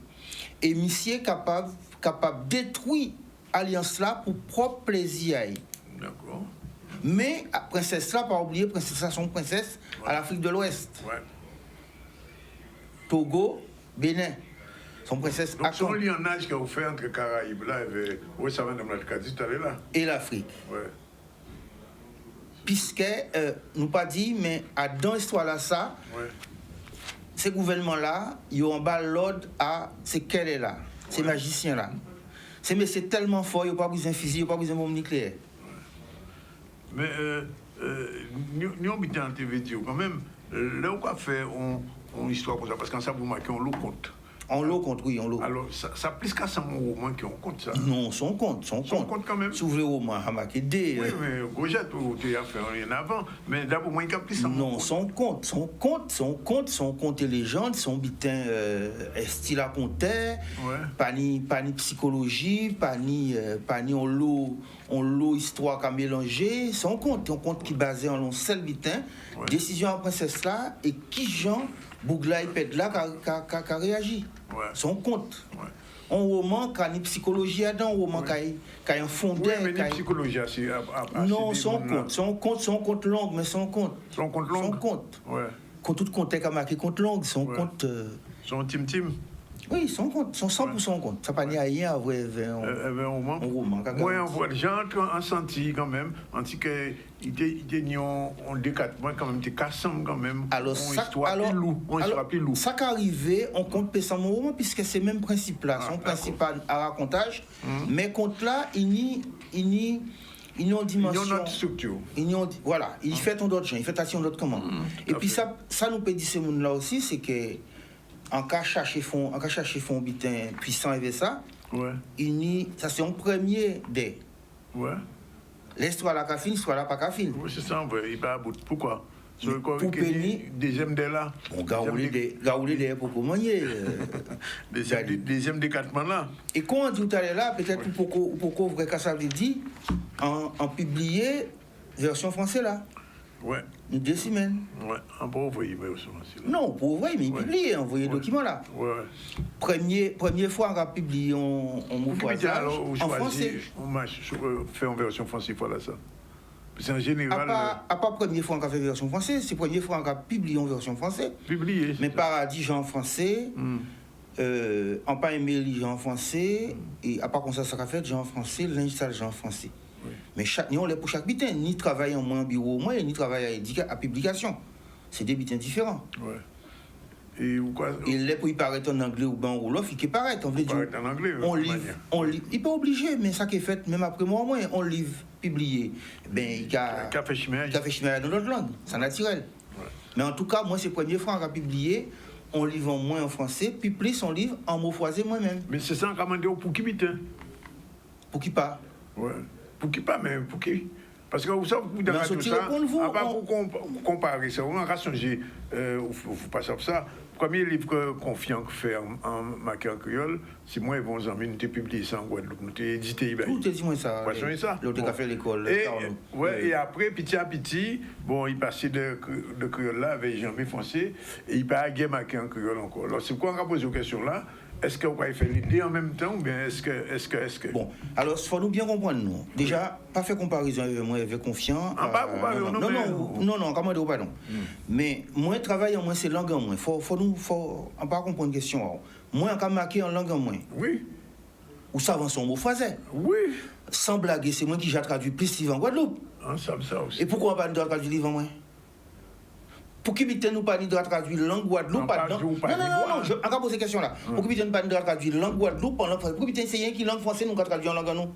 Et monsieur capable de détruire alliance là pour propre plaisir. D'accord. Mais la princesse là, pas oublier, princesse là, son princesse à l'Afrique de l'Ouest. Togo, Bénin. Son princesse. Donc son lionnage que vous faites entre Caraïbes là, et ça va dans la Cadiz, là. Et l'Afrique. Puisque nous pas dit, mais dans l'histoire là ça. Ces gouvernements là, ils ont bas l'ordre à ces qu'elle est là, ces magiciens là. Mais c'est tellement fort, il n'y a pas besoin de fusil, il n'y a pas besoin de bombe nucléaire. Mais nous habitons en TV quand même, là où on fait une histoire comme ça, parce qu'en ça, vous marquez, on le compte. En l'eau compte, oui, en l'eau. Alors, ça plus qu'à 100 romans qui ont compte ça. Non, son compte. Son compte quand même. Si vous voulez romans, Hamak et D. Oui, mais Gojat, tu as fait rien avant. Mais d'abord, moi, il y a plus 100 non, son compte et légende, son bitin style à compter, pas ni psychologie, pas ni on l'eau histoire qu'à mélanger, son compte qui est basé en un seul bitin, décision en princesse là, et qui Jean Bougla et Pedla qui réagi. Son compte. Un roman qui a une psychologie dedans, un roman qui a un fondé. Oui, mais une psychologie, c'est... Non, son compte long, mais son compte. Son compte long? Son compte. Ouais. Quand tout compte est marqué compte long, son compte... Son team. Oui, son compte, son 100% compte. Ça n'a pas ni à rien à voir un roman. Moi, on voit les gens en senti quand même, en tout cas, ils ont décattement quand même, ils cassent quand même. Alors, ça qui arrive, on compte pas mon roman, puisque c'est le même principe là, son principal à racontage, mais compte là, il y a une dimension. Il y a une structure. Voilà, il fait ton d'autres gens, il fait action d'autres commandes. Et puis ça nous peut dire ce monde là aussi, c'est que en cas chercher fond bitin puissant et ça, ça c'est un premier des. L'histoire là cafine, l'histoire là pas cafine. Oui, c'est ça, il pas à bout. Pourquoi? Pour Penny, deuxième dé là. Bon, garoulé des pour commander. Deuxième décattement là. Et quand on dit tout à l'heure là, peut-être pour couvrir que ça veut dire, en publier version française là. Ouais. 2 semaines. Ouais, on peut envoyer version française. Non, pour envoyer, mais publier, envoyer le document là. Ouais. Première fois qu'on a publié en mot croisage, en français. On fait en version française, voilà ça. C'est en général. À pas première fois qu'on a fait version française, c'est première fois qu'on a publié en version française. Publié. Mais Paradis, en français. En pas aimé lire en français. Et à part comme ça a fait, en français, l'install en français. Mais on l'est pour chaque bitin, ni travail en moins bureau, ni travail à publication. C'est des bitins différents. Et les pour y paraître en anglais ou en wolof, il paraît. On veut dire, en anglais. On livre. Il n'est pas obligé, mais ça qui est fait, même après moi, on livre, publié. Ben, il a fait chimère dans notre langue, c'est naturel. Mais en tout cas, moi, c'est la première fois qu'on a publié, on livre en moins en français, puis plus on livre en mot croisé moi-même. Mais c'est ça qu'on a demandé pour qui bitin? Pour qui pas? Pour qui pas, mais pour qui? Parce que vous savez, vous avez tout ça, pour comparer ça, on a changé, vous passez sur ça. Le premier livre confiant que fait en maquet en créole, c'est moi et bons amis, nous avons publié ça en Guadeloupe, nous avons édité. Tout est dit moi ça. L'autre qui fait l'école. Et après, petit à petit, bon, il passait de créole là avec Jean-Pierre Foncé, et il pas à maquet en créole encore. Alors, c'est pourquoi on a posé cette question là. Est-ce que vous pouvez faire l'idée en même temps ou bien est-ce que... Bon, alors, il faut nous bien comprendre, nous. Déjà, pas faire comparaison avec moi, avec confiant. Non, comment dire, pardon. Mais moi, travail en moins, c'est langue en moins. Faut pas comprendre une question. Moi, on a marqué en langue en moins. Oui. Ou ça avance en mot français. Oui. Sans blaguer, c'est moi qui j'ai traduit plus livre en Guadeloupe. Ça aussi. Et pourquoi on pas traduire livre en moins? Pour qui nous pas de traduire langue Guadeloupe Non, je vais poser cette question là. Pour qui nous pas de traduire langue Guadeloupe en langue française? Pour qui c'est rien qui langue française nous traduit en langue à nous?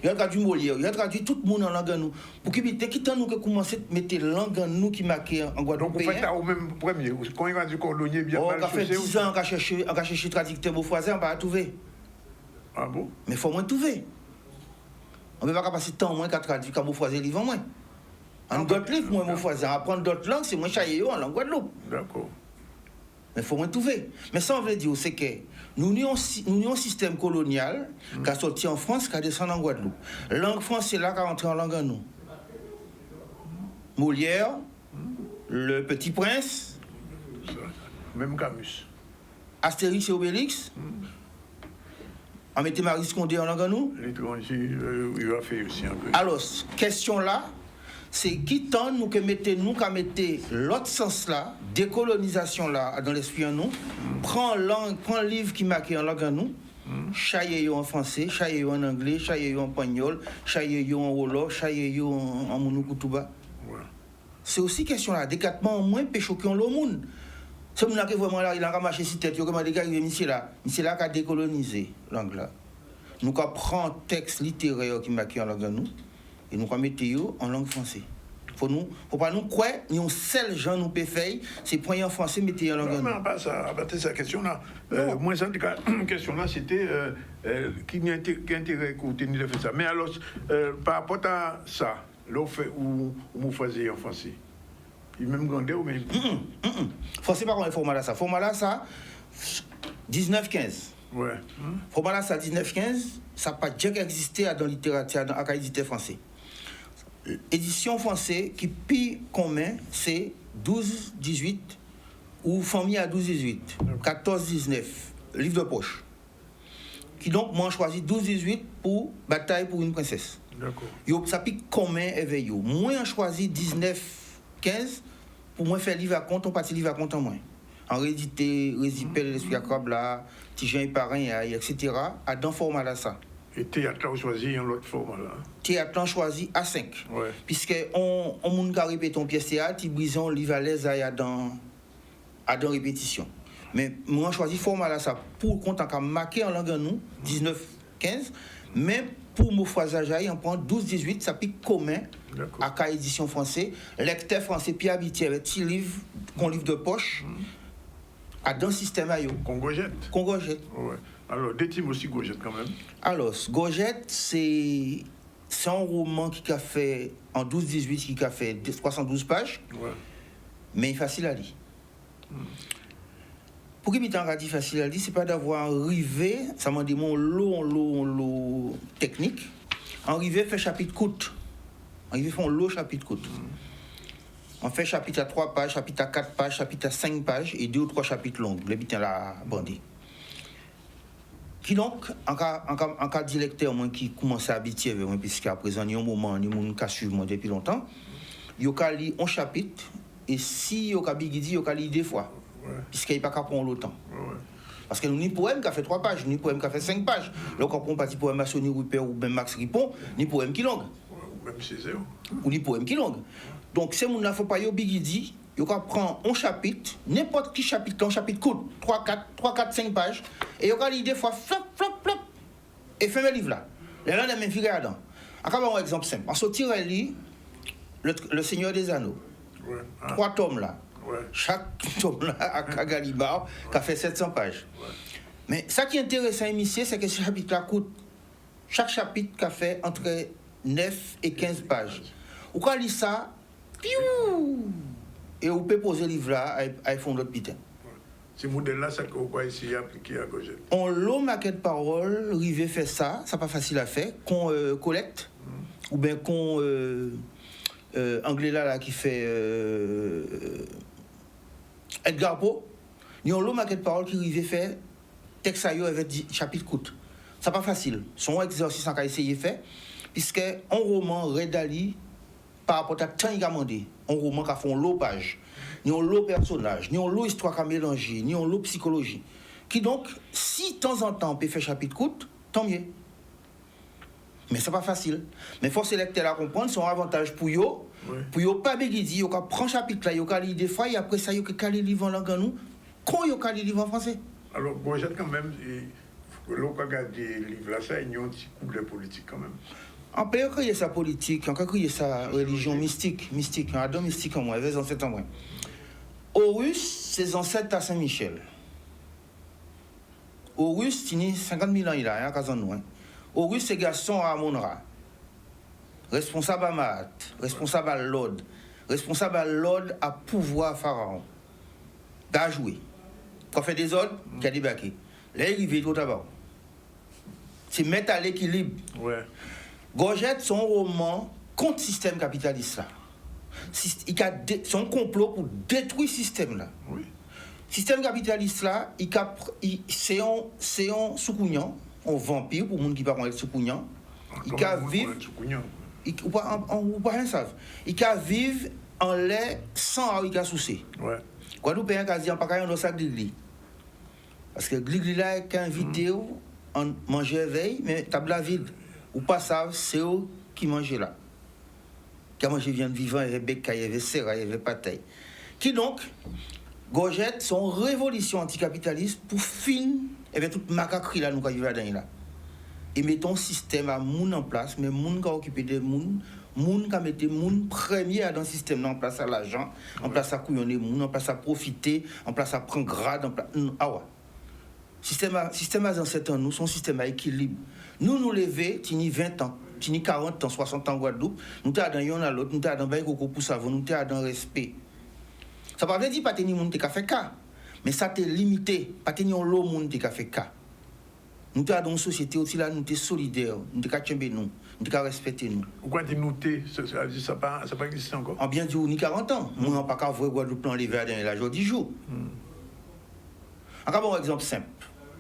Il a traduit Molière, il a traduit tout le monde en langue à nous. Pour qui nous que commencer à mettre langue à nous qui marqué en Guadeloupe? Donc vous faites ça au même premier. Quand il a du cordonnier bien mal chaussé. Ça fait 10 ans qu'on a cherché traducteur au français, on n'a pas trouvé. Ah bon? Mais il faut moins trouver. On ne peut pas passer tant moins qu'à traduire qu'à français livre en moins. En d'autres livres, moi, mon voisin, apprendre d'autres langues, c'est moins chaillé en langue Guadeloupe. D'accord. Mais il faut moins trouver. Mais ça, on veut dire, c'est que nous avons un système colonial qui a sorti en France, qui a descendu en Guadeloupe. Langue française, c'est là qui a rentré en langue à nous. Molière, Le Petit Prince. Même Camus. Astérix et Obélix. On mettait Marie Condé en langue à nous. L'étranger, il a fait aussi un peu. Alors, question là. C'est qui tant nous que mettez l'autre sens là, décolonisation là dans l'esprit en nous, prend le livre qui marque en langue en nous, chaillez en français, chaillez en anglais, chaillez en espagnol, chaillez en wolof, chaillez en mounoukoutouba. C'est aussi question là, décatement en moins peut choquer le monde. Ce monde là qui vraiment là, il a marché sur tête, il a des gars qui viennent là qui a décolonisé langue là. Nous prend texte littéraire qui marque en langue en nous. Et nous mettons en langue française. Faut pas nous croire, ni un seul gens nous peut faire, c'est prendre en français, mettre en langue. Non, mais pas ça, abattez sa question-là. Moi, en tout cas, question-là, c'était qui n'a intérêt qu'on tenir de faire ça. Mais alors, par rapport à ça, là, où vous faisiez en français, il même grandé ou même. Français, par contre, le format là, ça. Format là, ça, 19-15. Ouais. Format là, ça, 19-15, ça n'a pas déjà existé dans la littérature, dans la édité français. Édition française qui plus commun, c'est 12-18 ou famille à 12-18, 14-19, livre de poche. Qui donc, moi, choisi 12-18 pour Bataille pour une princesse. D'accord. Ça plus commun éveillé. Moi, j'ai choisi 19-15 pour moi faire livre à compte, on partit livre à compte en moins. En réédité, Résipel, l'esprit à Crabla, Tijan et Parrain, etc. À dans format là, ça. Et théâtre a choisi un autre format là. Théâtre a choisi A5. Ouais. Puisque on a répété une pièce théâtre, il brise un livre à l'aise à dans répétition. Mais moi, j'ai choisi format là, ça, pour compte en marqué en langue nous, 19-15, mais pour mon phrasage, on prend 12-18, ça pique commun à la édition française. Lecteur français, puis habitué avec 6 livres, qu'on livre de poche, à dans le système à yo. Qu'on gojette. Ouais. Alors, des types aussi Gojette quand même. Alors, Gojette, c'est un roman qui a fait, en 12-18, qui a fait 312 pages, mais facile à lire. Pour qu'il y ait facile à lire, c'est pas d'avoir arrivé, ça m'a dit mon lot technique, arrivé fait chapitre court. Arrivé fait un lot chapitre court. On fait chapitre à 3 pages, chapitre à 4 pages, chapitre à 5 pages et 2 ou 3 chapitres longs. Le bitin la bandé. Qui donc, en cas de lecteur qui commence à habituer avec moi, puisqu'à présent, il y a un moment, il y a un cas suivre moi depuis longtemps, il y a lu un chapitre, et si il y a bigidi, il y a lu 2 fois, puisqu'il n'y a pas qu'à prendre le temps. Parce que nous, ni poème qui a fait 3 pages, ni poème qui a fait 5 pages. Là, quand on prend pas poème à Sonny Rupert ou même Max Ripon, ni poème qui longue. Ou même Césaire. Ou ni poème qui longue. Donc, ces gens-là, il ne faut pas y bigidi. Il faut prendre un chapitre, n'importe qui chapitre, un chapitre court, 3, 4, 5 pages, et il faut lire des fois, flop, et fermer le livre là. Et là, on a même figuré dedans. Encore un exemple simple. On sortir et lit Le Seigneur des Anneaux. 3 tomes là. Chaque tome là à Gallimard, qui a fait 700 pages. Mais ça qui est intéressant, monsieur, c'est que ce chapitre là coûte, chaque chapitre qui a fait entre 9 et 15 pages. Ou quand on lit ça, et on peut poser le livre là à fond d'autres pitins. Ce modèle-là, ça qu'on va essayer d'appliquer à Gojette. On l'a maquette parole, rivé fait ça, c'est pas facile à faire, qu'on collecte, ou bien qu'on anglais là qui fait Edgar Poe, on l'a maquette parole qui rivé fait texte avec 10 chapitres courts. C'est pas facile. Son exercice qu'on a essayé de faire, puisque un roman Redali par rapport à temps il a demandé, un roman qui a fait un lot page, ni un lot personnage, ni un lot histoire qui a mélangé, ni un lot psychologie. Qui donc, si de temps en temps on peut faire chapitre court, tant mieux. Mais c'est pas facile. Mais il faut se lecteur à comprendre, c'est un avantage pour eux. Pour eux, pas béguidi, ils prennent chapitre là, ils lisent des fois, et après ça, ils ont les livres en langue en nous, quand ils ont les livres en français. Alors, Gojette quand même, l'on regarde les livres là, ça, il y a un petit couplet politique quand même. On peut créer sa politique, on peut créer sa religion mystique, un Adam mystique en moins, les ancêtres en moins. Horus, ses ancêtres à Saint-Michel. Horus, il y a 50 000 ans, il a, à nous. Horus, c'est garçon à Amon-Ra. Responsable à Maat, responsable à Lod, responsable à Lod à pouvoir Pharaon. T'as joué. Quand on fait des ordres, qui a débarqué. Là, il arrive tout d'abord. C'est mettre à l'équilibre. Gojette, son roman contre le système capitaliste là. C'est un complot pour détruire ce système là. Le système capitaliste là, c'est un soukounian, un vampire pour les gens qui ne parlent pas de soukounian. Il peut vivre. Ou pas rien savent. Il peut vivre en lait sans haricot souci. Guadeloupe a dit en pas dans sac de gli. Parce que gli là est invité en manger veille mais table vide. Ou pas savent c'est eux qui mangent là. Qui mangent viande vivant, il y avait bec, il y avait serra, il y avait pataille. Qui donc Gojette son révolution anticapitaliste pour finir avec toute macaquerie là nous qui vivons là. Et mettons un système à moun en place, mais moun qui occupé des moun, moun ka mette moun premier dans le système, en place à l'argent, en place à couillonner moun, en place à profiter, en place à prendre grade, ah ouais. Système à 7 ans, nous, son système à équilibre. Nous lever, tini 20 ans, tini 40 ans, 60 ans Guadeloupe, nous t'as dans yon à l'autre, nous t'as dans bain coco pour savon, nous t'as dans respect. Ça ne veut pas dire pas tenir moun te ka fait cas, mais ça t'est limité, pas tenir l'eau moun te ka fait cas. Nous t'as dans une société aussi là, nous t'es solidaires, nous t'es ka tchembe nous t'es ka respecter nous. Pourquoi tu nous t'es, ça pas existe encore? En bien dit, ni 40 ans, moi n'en pas qu'à voir Guadeloupe enlever à la jour 10 jours. Encore un exemple simple.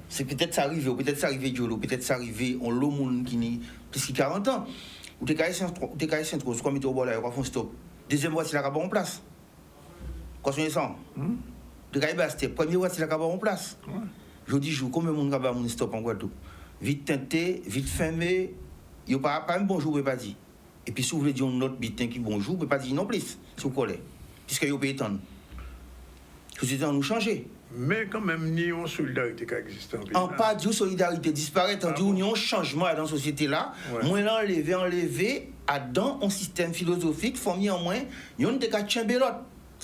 C'est peut-être ça arrive, ou peut-être ça arrive Diolo, peut-être ça arrive on l'eau moun qui ni plus de 40 ans. Ou t'es caillé Saint-Rose, quoi mettre au bord là, quoi font stop. Deuxième voie, c'est la cabane en place. Quoi sont les sangs? T'es caillé Basté, première voie, c'est la cabane en place. Je dis, combien de monde cabane mon stop en Guadeloupe? Vite teinté, vite fermé, il n'y a pas un bonjour, vous ne pouvez pas dire. Et puis si vous voulez dire un autre bitin qui bonjour, vous ne pouvez pas dire non plus, si vous collez. Puisque vous pouvez étendre. Vous nous changer. Mais quand même, il y a une solidarité qui existe en pays. En pas de solidarité disparaît, on dit qu'il y a un changement dans la société là. Moins enlever, dans un système philosophique, formé en moins, il y a des cas de chambelot.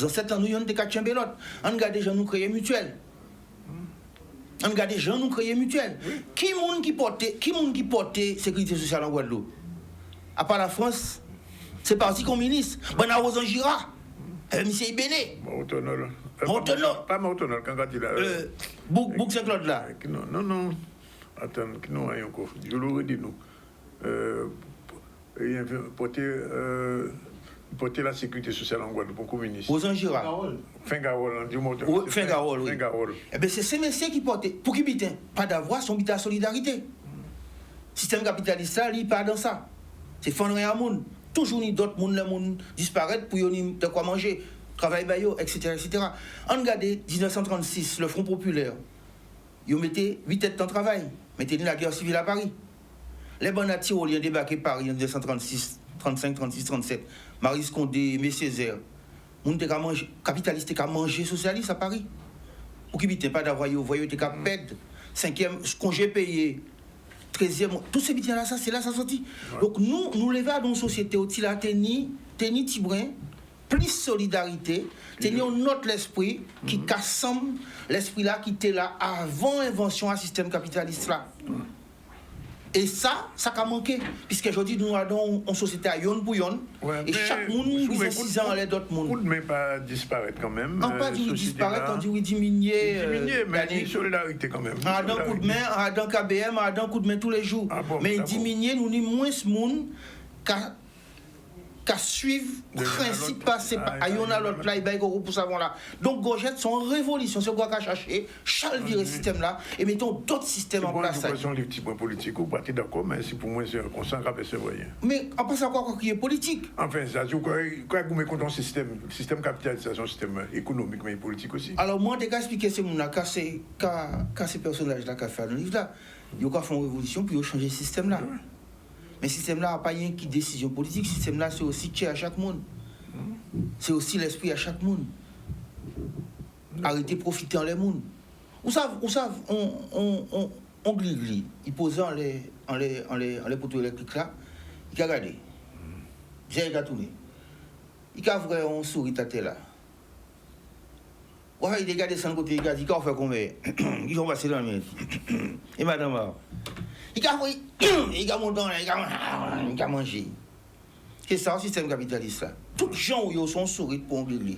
Dans 7 ans, il y a des cas de chambelot. On regarde des gens nous créer mutuelle. On regarde des gens nous créer mutuelle. Qui monde qui porte sécurité sociale en Guadeloupe? À part la France, c'est parti communiste. Bonaro Zangira, monsieur Ibéné. Montenol. Pas Montenol, quand il a. Bouc Saint-Claude là. Non. Attends, non, encore. Je l'aurais dit, nous. Porter la sécurité sociale en Guadeloupe pour communiste. Aux Angira. Fingarol, on dit Montenol. Fingarol, oui. Eh bien, c'est ces messieurs qui portent. Pour qui bitin? Pas d'avoir son bitin à solidarité. Système capitaliste, là, il pas dans ça. C'est fondre à monde. Toujours ni d'autres monde, les monde disparaître pour y de quoi manger. Travail baillot, etc. On regarde 1936, le Front populaire. Ils mettaient 8 têtes en travail. Mettaient la guerre civile à Paris. Les banatiers ont débarqué Paris en 1936, 35, 36, 37. Maurice Condé, Aimé Césaire. Les capitalistes ont mangé socialiste à Paris. Ou qui n'était pas d'avoir, vous voyez, ils ont perdre 5e congé payé. 13e, tous ces bitins-là, c'est là ça sorti. Donc nous levons dans une société où il a tenu Tibrin, plus solidarité, tenir notre l'esprit qui rassemble l'esprit là qui était là avant l'invention du système capitaliste là. Et ça a manqué, puisque aujourd'hui nous avons une société à yon pour yon, et chaque monde nous exige les d'autres mondes. Vous ne pas disparaître quand même. On pas dit disparaître, on dit oui diminuer. Diminuer, mais une solidarité quand même. Dans coup de main, dans KBM, dans coup de main tous les jours. Mais diminuer, nous avons moins de monde qu'à suivre le principe passé à Yona l'autre là, il va pour savoir là. Donc Gojette, son révolution, c'est quoi qu'à chercher, chaque virer système là, et mettons d'autres systèmes en place. C'est les petits points politiques, vous partez d'accord, mais c'est pour moi, c'est un consent rappel, c'est vrai. Mais en passant quoi qui est politique? Enfin, ça, quoi vous mettez contre un système capitaliste, c'est un système économique, mais politique aussi. Alors moi, je vais expliquer ce monde là, quand ces personnages là qui fait dans le livre là, ils ont fait une révolution pour changer le système là. Mais ce système-là n'a pas rien qui décision politique. Ce système-là, c'est aussi qui à chaque monde. C'est aussi l'esprit à chaque monde. Arrêtez de profiter en les mondes. Vous savez, on glisse. Il pose en les poteaux électriques là. Il a regardé. J'ai tourné. Il a vrai on sourit à terre là. Ouais, il a regardé son côté, il a dit, il a fait combien? Ils ont passé dans le mien. Et madame, il a monté, il a mangé. C'est ça le système capitaliste là. Tous les gens où ils sont souris pour engueuler.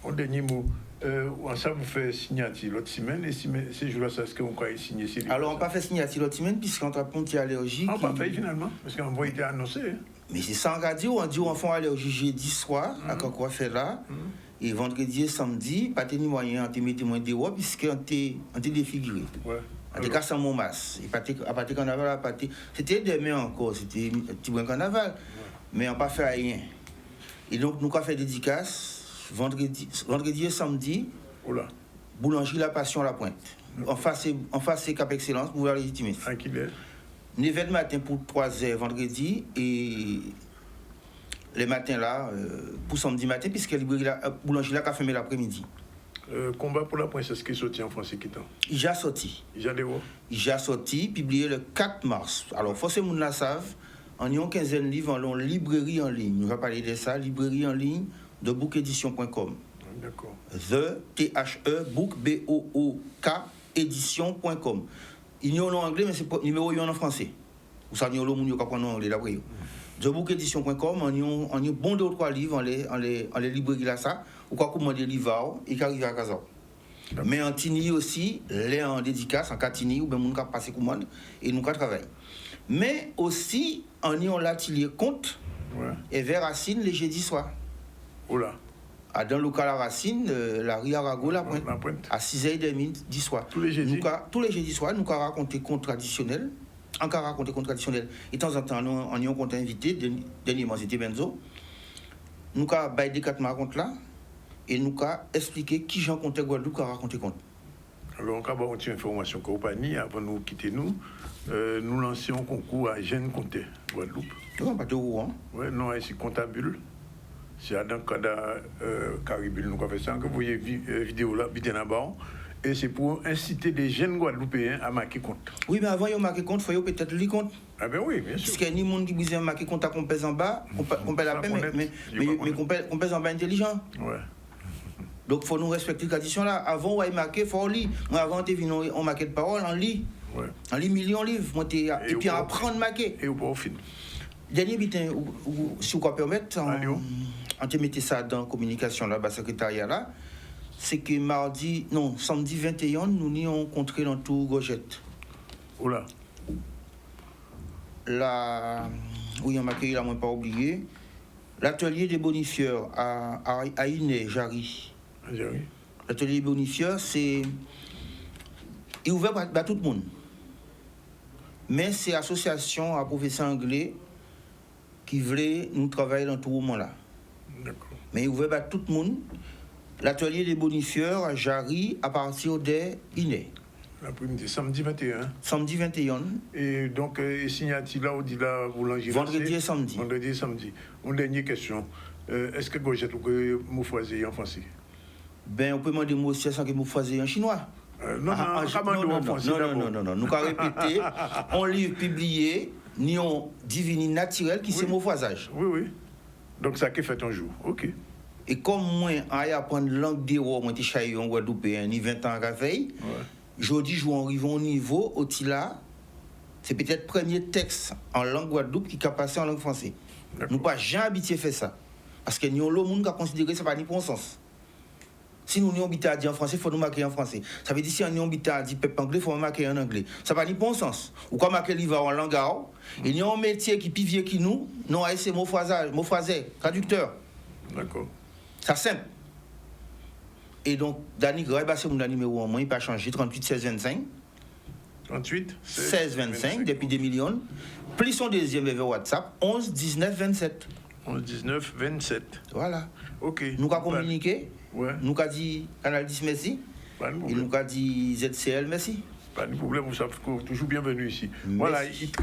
Un dernier mot. Ça vous fait signature l'autre semaine, et ces jours-là, est-ce qu'on croit signer? Alors, on n'a pas fait signature l'autre semaine, puisqu'on a ponté allergique. On n'a pas fait finalement, parce qu'on va été annoncé. Mais c'est sans radio, on dit qu'on fait allergie jeudi soir, à quoi faire là. Et vendredi et samedi, pas de moyen de mettre moins de voix, puisqu'on était défiguré. En tout cas, sans mon masque. À partir de carnaval, c'était demain encore, c'était un petit bon carnaval. Mais on n'a pas fait rien. Et donc, nous avons fait dédicace vendredi et samedi. Boulangerie La Passion à la Pointe. En face, c'est Cap Excellence pour la légitimité. 9h du matin pour 3h vendredi et les matins là, pour samedi matin, puisque la boulangerie là a fermé l'après-midi. Combat pour la princesse qui est sorti en français qui temps. Il a sorti. Il a sorti, publié le 4 mars. Alors, forcément, nous le savent, on y a une quinzaine de livres en librairie en ligne. On va parler de ça, librairie en ligne de bookedition.com. D'accord. Book, B-O-O-K, édition.com. Il y a en anglais, mais c'est numéro en français. Ou ça, il y a l'homme qui apprend en anglais d'après. TheBookEdition.com, on y a bon de 3 livres en les librairies là, ça. Ou quoi commander des livres et qui arrivent à casa. Mais en Tini aussi, les en dédicace, en Catini, ou bien on peut passer commande et nous travailler. Mais aussi, on y a l'atelier compte et vers Racine les jeudis soirs. Oula. Dans le local à Racine, la rue Arago, la pointe, à 6h30 du soir. Tous les jeudis? Tous les jeudis soirs, nous avons raconté contes traditionnels. Encore raconter contes traditionnels. Et de temps en temps, on y a un compte invité, dernièrement c'était Benzo. Nous avons baillé des 4 racontes là. Et nous avons expliqué qui j'en comptais Guadeloupe a raconté compte. Alors, on va avoir une information compagnie avant de nous quitter nous lançons un concours à Jeune Comté Guadeloupe. Non, pas de courant. Oui, non, ici Comptable. C'est dans le cas de Caribule, nous avons fait ça. Vous voyez la vidéo là, bas. Et c'est pour inciter les jeunes Guadeloupéens à marquer compte. Oui, mais avant de marquer compte, il faut peut-être lire compte. Ah ben oui, bien sûr. Parce qu'il y a ni monde qui besoin marquer compte à qu'on pèse en bas, qu'on pèse la peine, mais qu'on pèse en bas intelligent. Ouais. Donc il faut nous respecter la tradition là. Avant, on marquer, il faut lire. Avant, on marquait de parole, on lit. Ouais. On lit millions de livres. Et puis apprendre à marquer. Et au pas au fin. Dernier bitin, si vous pouvez permettre, on te mettait ça dans la communication là, le secrétariat là. C'est que samedi 21, nous nous rencontrés dans tout Gojette. Oula. Là, oui, on m'a accueilli, là, on ne pas oublié. L'atelier des bonifieurs à Iné, Jarry. L'atelier des bonifieurs, c'est. Il est ouvert à tout le monde. Mais c'est l'association à professeurs anglais qui voulait nous travailler dans tout moment là. D'accord. Mais il est ouvert à tout le monde. L'atelier des bonifieurs à Jarry à partir des Iné. L'après-midi, samedi 21. Samedi 21. Et donc, signature là, on dit là, boulanger. Vendredi et samedi. Vendredi et samedi. Une dernière question. Est-ce que Gojette ou que vous choisissez en français? Ben, on peut demander moi aussi sans que vous choisissez en chinois. Non. Nous avons répété, on livre publié, ni on divini naturel qui c'est mon voisage. Oui. Donc ça qui fait un jour. OK. Et comme moi, je apprendre langue des rois, moi, je suis en Guadeloupéen, ni 20 ans à Raveil. Aujourd'hui, je arrive au niveau, au Tila, c'est peut-être le premier texte en langue Guadeloupe qui a passé en langue française. Nous pas jamais habitué à faire ça. Parce que nous avons le monde qui a considéré que ce n'est pas ni bon sens. Si nous avons habitué à dire en français, il faut nous marquer en français. Ça veut dire si nous avons habitué à dire peuple anglais, il faut nous marquer en anglais. Ça n'a pas ni bon sens. Ou quand marquer livre en langue arabe, et nous avons un métier qui est plus vieux que nous, nous avons essayé mot phrasé, traducteur. D'accord. C'est simple. Et donc, Dani Gray, c'est mon numéro en moins, il n'a pas changé, 38 16 25. 38 16 25, depuis 2 millions. Plus son deuxième vers WhatsApp, 11 19 27. 11 19 27. Voilà. OK. Nous avons communiqué. Ouais. Nous avons dit Canal 10 merci. Et nous avons dit ZCL merci. Pas de problème, vous savez toujours bienvenue ici. Merci. Voilà, il est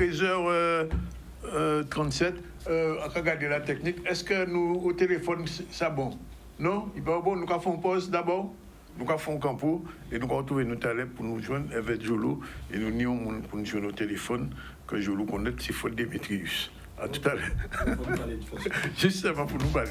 13h37. Regardez la technique. Est-ce que nous, au téléphone, c'est bon? Non? Il va bon, nous avons fait une pause d'abord. Nous avons fait un campo et nous avons retrouvé nos talents pour nous joindre avec Jolo. Et nous avons pour nous joindre au téléphone que Jolo connaît, c'est Fred Démétrius. À tout à l'heure. Justement pour nous parler.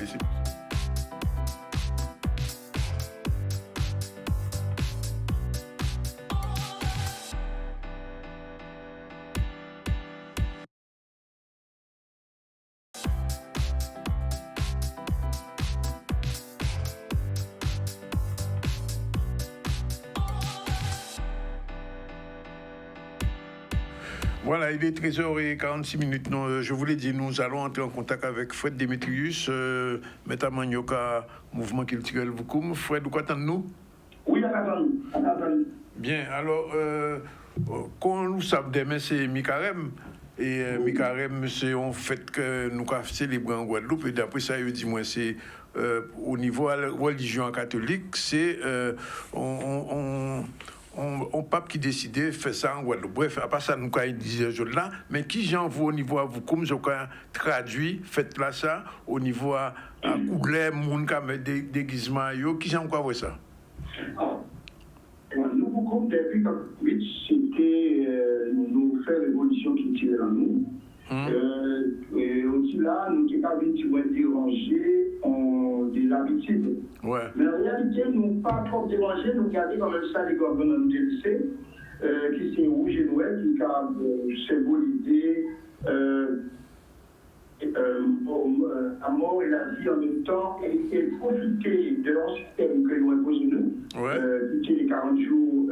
Voilà, il est 13h46. Non, je vous l'ai dit, nous allons entrer en contact avec Fred Démétrius, Meta Manioka, Mouvement culturel Voukoum. Fred, où attendons-nous? Oui, attendez. Bien, alors, quand nous savons demain, c'est Mikarem. Et Mikarem, c'est en fait que nous avons célébré en Guadeloupe. Et d'après ça, il dit, moi, c'est au niveau de la religion catholique, c'est on pape qui décidait de faire ça en Guadeloupe. Bref, à part ça, nous avons dit là, mais qui j'envoie au niveau à vous, comme je traduit, faites là ça, au niveau à Kougler, moun qui met des déguisements, qui j'envoie voir ça? Nous, beaucoup depuis 1948, c'était nous faire l'évolution culturelle en nous. Et aussi là, nous sommes pas dérangés en des habitudes. Ouais. Mais en réalité, nous ne pas trop dérangés, nous gardons quand même ça les gouvernements du lycée, qui c'est rouge et noir, qui a symbolisé la mort et la vie en même temps, et profiter de leur système que nous imposons nous, qui est les 40 jours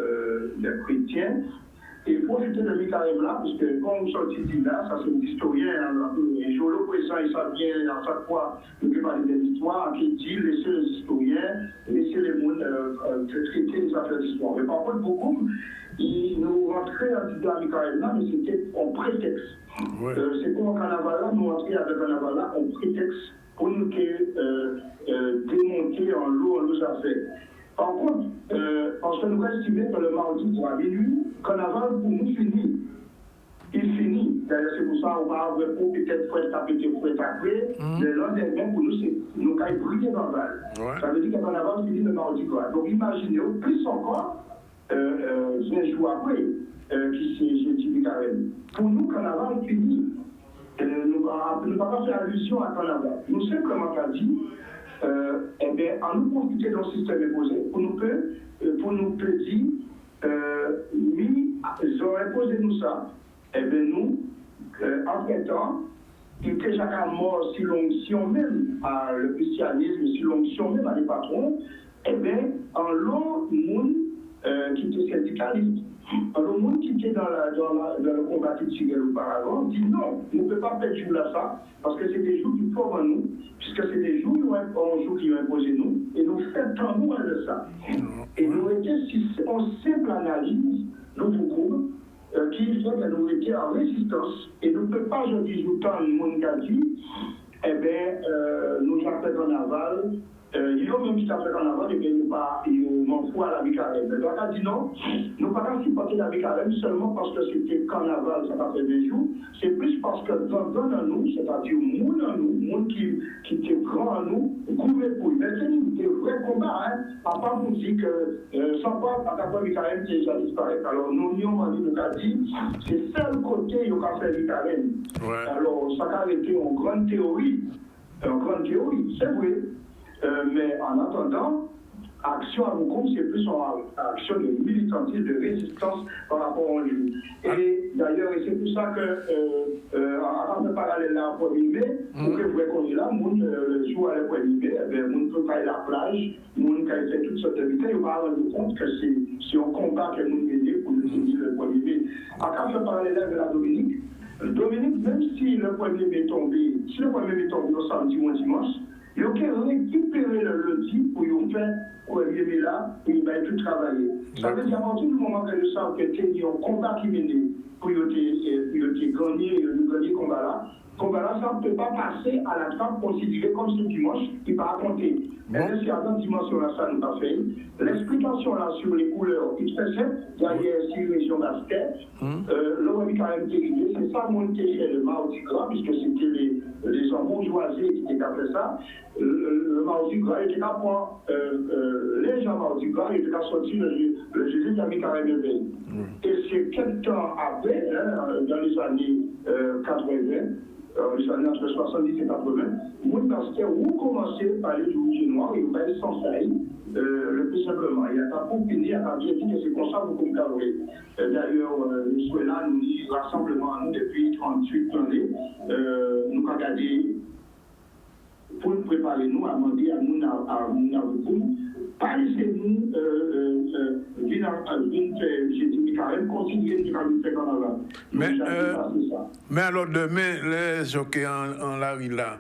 des chrétiens, et profiter de l'Icarême là, parce que quand on sortit de là, ça c'est un historien, et je le présent, et ça vient à chaque fois, nous peut parler de l'histoire, qui dit laisser les historiens, laisser les mondes traiter les affaires d'histoire. Mais par contre, beaucoup, ils nous rentraient dans l'Icarême là, mais c'était en prétexte. Ouais. C'est comme au carnaval là, nous rentrions avec le carnaval là en prétexte pour nous démonter en l'eau nos affaires. Par contre, parce que nous estimons que le mardi pour minuit, le carnaval pour nous finit. Il finit. D'ailleurs, c'est pour ça qu'on va avoir peut-être faut être tapé, faut être après. Le lendemain, pour nous, c'est nous qui briller dans le val. Ça veut dire que le carnaval finit le mardi. Donc imaginez, plus encore, 20 jours après, qui c'est jeudi du carême. Pour nous, le carnaval finit. Nous ne pouvons pas faire allusion à carnaval. Nous simplement qu'à dire, eh bien, en nous profiter d'un système imposé, pour nous peut dire, oui, ils ont imposé nous ça, eh bien, nous, entre-temps, qui était chacun mort si l'onction même à le christianisme, si l'onction même à les patrons, eh bien, en l'eau, monde qui était syndicaliste. Alors, le monde qui était dans le combat qui tirait auparavant dit non, on ne peut pas faire jour à ça, parce que c'est des jours qui forment nous, puisque c'est des jours qui ont imposé nous, et nous faisons nous de ça. Et nous étions en simple analyse, nous beaucoup, qui fait que nous étions en résistance, et nous ne pouvons pas, je dis, autant le monde qui a dit, eh bien, nous avons fait en aval. Ils ont même qui s'appelle en avant, et bien ils m'en foutent à la Bicarème. Le doigt a dit non, nous ne pouvons pas supporter la Bicarème seulement parce que c'était carnaval, ça a fait des jours. C'est plus parce que dans nous, c'est-à-dire le monde en nous, le monde qui était grand en nous, couvert pour lui. Mais c'est des vrais combats, hein. À part vous dire que sans quoi, à la Bicarème, c'est déjà disparaître. Alors nous, on nous a dit, c'est le seul côté où on a fait Bicarème. Alors ça a été une grande théorie. C'est vrai. Mais en attendant, action à Moukoum, c'est plus une action de militantisme, de résistance par rapport au lieu. Et d'ailleurs, c'est pour ça que, avant de parler là, au 1er mai, pour que vous reconnaissiez là, le jour à le 1er mai, on peut faire la plage, on peut faire toutes sortes de vitesses, on va rendre compte que c'est un combat que nous menons pour le 1er mai. Quand je parlais là de la Dominique, même si le 1er mai est tombé, au samedi ou au dimanche, ils ont récupéré le lundi pour y faire pour y là, pour y tout travailler. Ça veut dire qu'à partir du moment que nous savons que c'est un combat qui menait pour y gagner le combat là, ça ne peut pas passer à la trappe considérée comme ce dimanche qui va raconter. Mais c'est à cette dimension-là, ça nous a fait. L'explication là sur les couleurs, il fait simple, derrière 6 régions basket, le web quand même dérivé, c'est ça monté chez le Mardi Gras, puisque c'était les gens bourgeoisis qui étaient fait ça. Le Mardi Gras était là pour les gens Mardi Gras, ils étaient sortis le Jésus qui a mis carrément éveillé. Et c'est quelques temps après, dans les années 80, les années entre 70 et 80, mon basket, vous commencez à parler du rouge et noir et vous parlez sans faille, le plus simplement. Il y a pas pour finir, il y a pas bien dit que c'est comme ça que vous pouvez. D'ailleurs, nous sommes là, nous dit rassemblement nous depuis 38 années, nous avons regardé pour nous préparer, nous, à demander à nous, pas laissez-nous j'ai dit carrément continuer de faire carnaval. Mais alors demain, les gens en la rue là,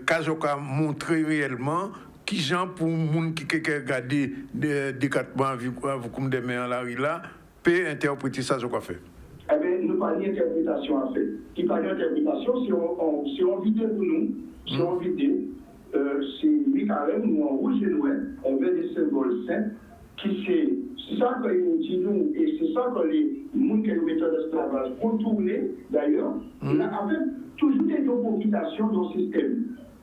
Kazoka montrer réellement qui gens pour moun qui regarder des 4 mois vous comme demain en la rue là, peut interpréter ça ce qu'on fait. Eh bien, nous parlons d'interprétation à faire. Qui parle d'interprétation, si on vide pour nous, si on vide. C'est Michael, nous en rouge et noir, on veut des symboles saints, qui c'est ça que nous disons, et c'est ça que les gens qui ont méthode d'esclavage ont tourné, d'ailleurs, avec toujours des oppositions dans le système.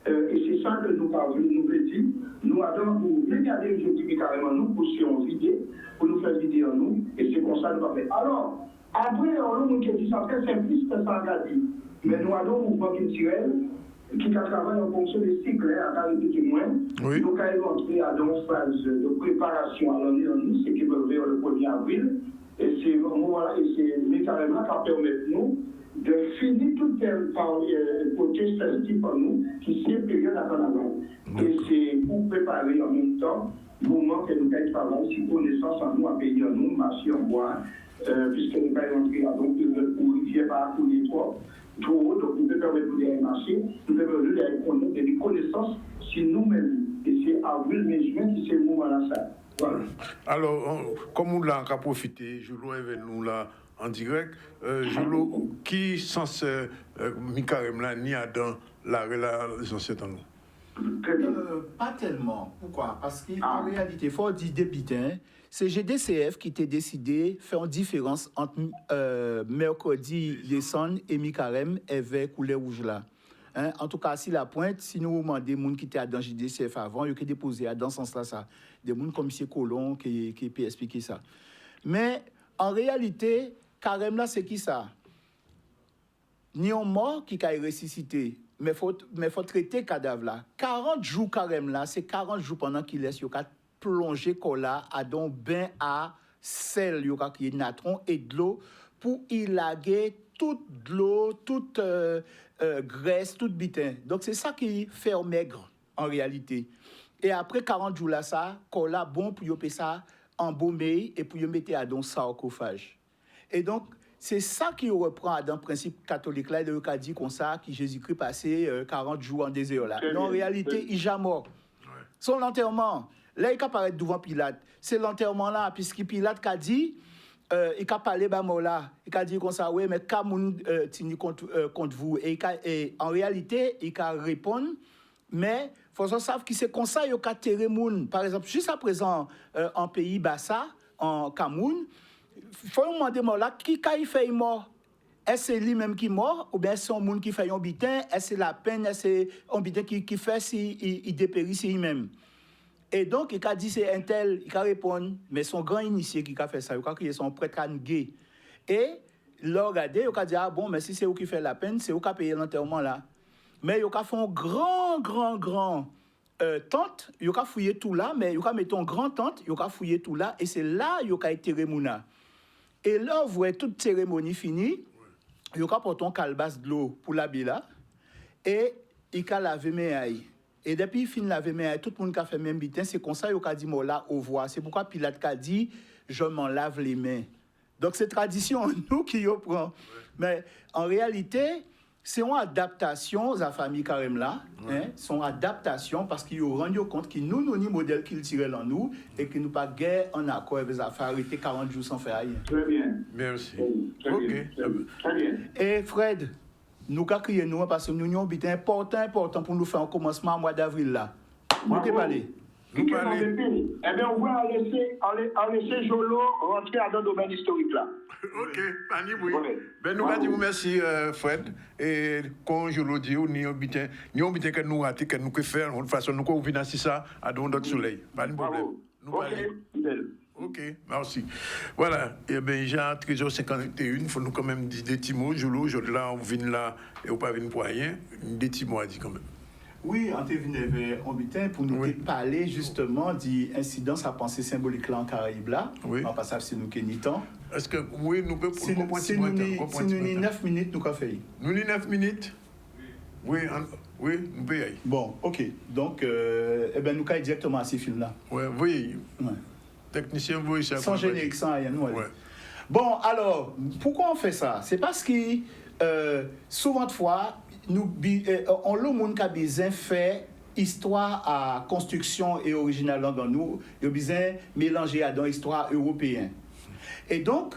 Et c'est ça que nous parlons, nous dire, nous avons pour regarder aujourd'hui carrément nous, pour si on vide, pour nous faire vider en nous, et c'est comme ça que nous avons fait. Alors, après, on nous dit ça très simpliste, ça a dit. Mais nous avons un mouvement culturel qui travaille en fonction des cycles, à caractère témoin. Oui. Donc, quand ils vont entrer dans une phase de préparation à l'année en nous, ce qui va venir le 1er avril. Et c'est moment-là, et c'est mécanisme qui permet nous de finir tout côté sensitif pour nous, qui c'est période à carnaval. Et c'est pour préparer en même temps le moment que nous avons travaillé, si connaissance en nous, à payer en nous, marcher en bois, puisque nous avons entré donc pour rivière par couler trop haut, donc nous pouvons permettre de marcher, nous pouvons connaître des connaissances sur nous-mêmes. Et c'est avril, mai, juin qui c'est le moment-là, ça. Voilà. Alors, comme on l'a encore profité, je l'ai avec nous là en direct, qui sans Mikarem là, ni Adam, la relation c'est en nous? Pas tellement. Pourquoi? Parce qu'en réalité, il faut dire débitin, c'est GDCF qui t'a décidé de faire une différence entre mercredi, descendre et Mikarem avec couleur rouge là. Hein? En tout cas, si la pointe, si nous demandons des gens qui étaient dans GDCF avant, ils ont déposé dans ce sens-là ça. Des gens comme M. Colomb qui peut expliquer ça. Mais en réalité, Karem là, c'est qui ça? Ni un mort qui a ressuscité, mais faut traiter le cadavre là. 40 jours Karem là, c'est 40 jours pendant qu'il laisse plonger là à don bain à sel qui est natron et de l'eau pour élaguer toute l'eau, toute graisse, toute bitin. Donc c'est ça qui fait maigre en réalité. Et après 40 jours là, ça, là bon pour y ça embaumer et pour y mettre à don sarcophage. Et donc c'est ça qui reprend dans le principe catholique là, il a dit comme ça, que Jésus-Christ passé 40 jours en désert là. Mais en réalité, il est déjà mort. Son enterrement, là il apparaît devant Pilate. C'est l'enterrement là, puisque Pilate a dit, il a parlé de mort là, il a dit comme ça, oui, mais quand tini contre vous. Et en réalité, il a répondu, mais il faut savoir que c'est comme ça qu'il a terré moun. Par exemple, juste à présent, en pays Bassa, en Cameroun, il faut demander là, qui a fait mort? Est-ce que c'est lui-même qui est mort? Ou bien c'est un monde qui fait un bitin? Est-ce que c'est la peine? Est-ce que c'est un bitin qui fait s'il dépérit c'est lui-même? Et donc, il a dit c'est un tel, il a répondu, mais son grand initié qui a fait ça, il a crié son prêtre gay. Et il a regardé, il a dit, ah bon, mais si c'est vous qui fait la peine, c'est vous qui payé l'enterrement là. Mais il a fait un grand tente, il a fouillé tout là, mais il a mis un grand tente, il a fouillé tout là, et c'est là qu'il a été Mouna. Et là, vous voyez toute cérémonie finie, il a porté un calebasse de l'eau pour la là, et il a lavé mes mains. Et depuis qu'il finit laver mes mains, tout le monde a fait même bitin, c'est comme ça qu'il a dit, là, au revoir. C'est pourquoi Pilate a dit, je m'en lave les mains. Donc c'est tradition, nous qui y prenons. Mais en réalité, c'est une adaptation de la famille Karem là, c'est une adaptation parce qu'ils ont rendu compte que nous, nous, modèle qu'ils tiraient en nous et que nous pas guère en accord avec les affaires, arrêter 40 jours sans faire rien. Très bien. Merci. Très bien. Très bien. Et Fred, nous avons crié nous parce que nous avons un but important pour nous faire un commencement au mois d'avril là. Nous t'es parlé. Eh bien, on va laisser Jolo rentrer dans le domaine historique là. Ok, Pani, oui. Ben, nous allons merci Fred. Et quand je le dis, nous avons que nous rater, que nous pouvons faire, de toute façon, nous pouvons financer ça à don d'autres soleil. Pas de problème. Ok, merci. Voilà, et bien, j'ai 13h51, il faut nous quand même dire des petits mots. Je là, on vient là, et on pas venir pour rien. Des petits mots à dire quand même. Oui, on est venu en butin pour nous parler justement de l'incidence à pensée symbolique là en Caraïbes là. Oui. En passant, c'est nous qui n'y temps. Est-ce que, oui, nous pouvons comprendre si nous avons 9 minutes, nous avons fait. Nous avons 9 minutes? Oui, nous pouvons y aller. Bon, ok. Donc, eh ben, nous allons directement à ces films-là. Oui. Technicien, oui, ça. Sans générique, sans rien, nous allons. Bon, alors, pourquoi on fait ça? C'est parce que souvent de fois, on le monde qui a besoin de faire histoire à construction et originale dans nous, il a besoin de mélanger à dans l'histoire européenne. Et donc,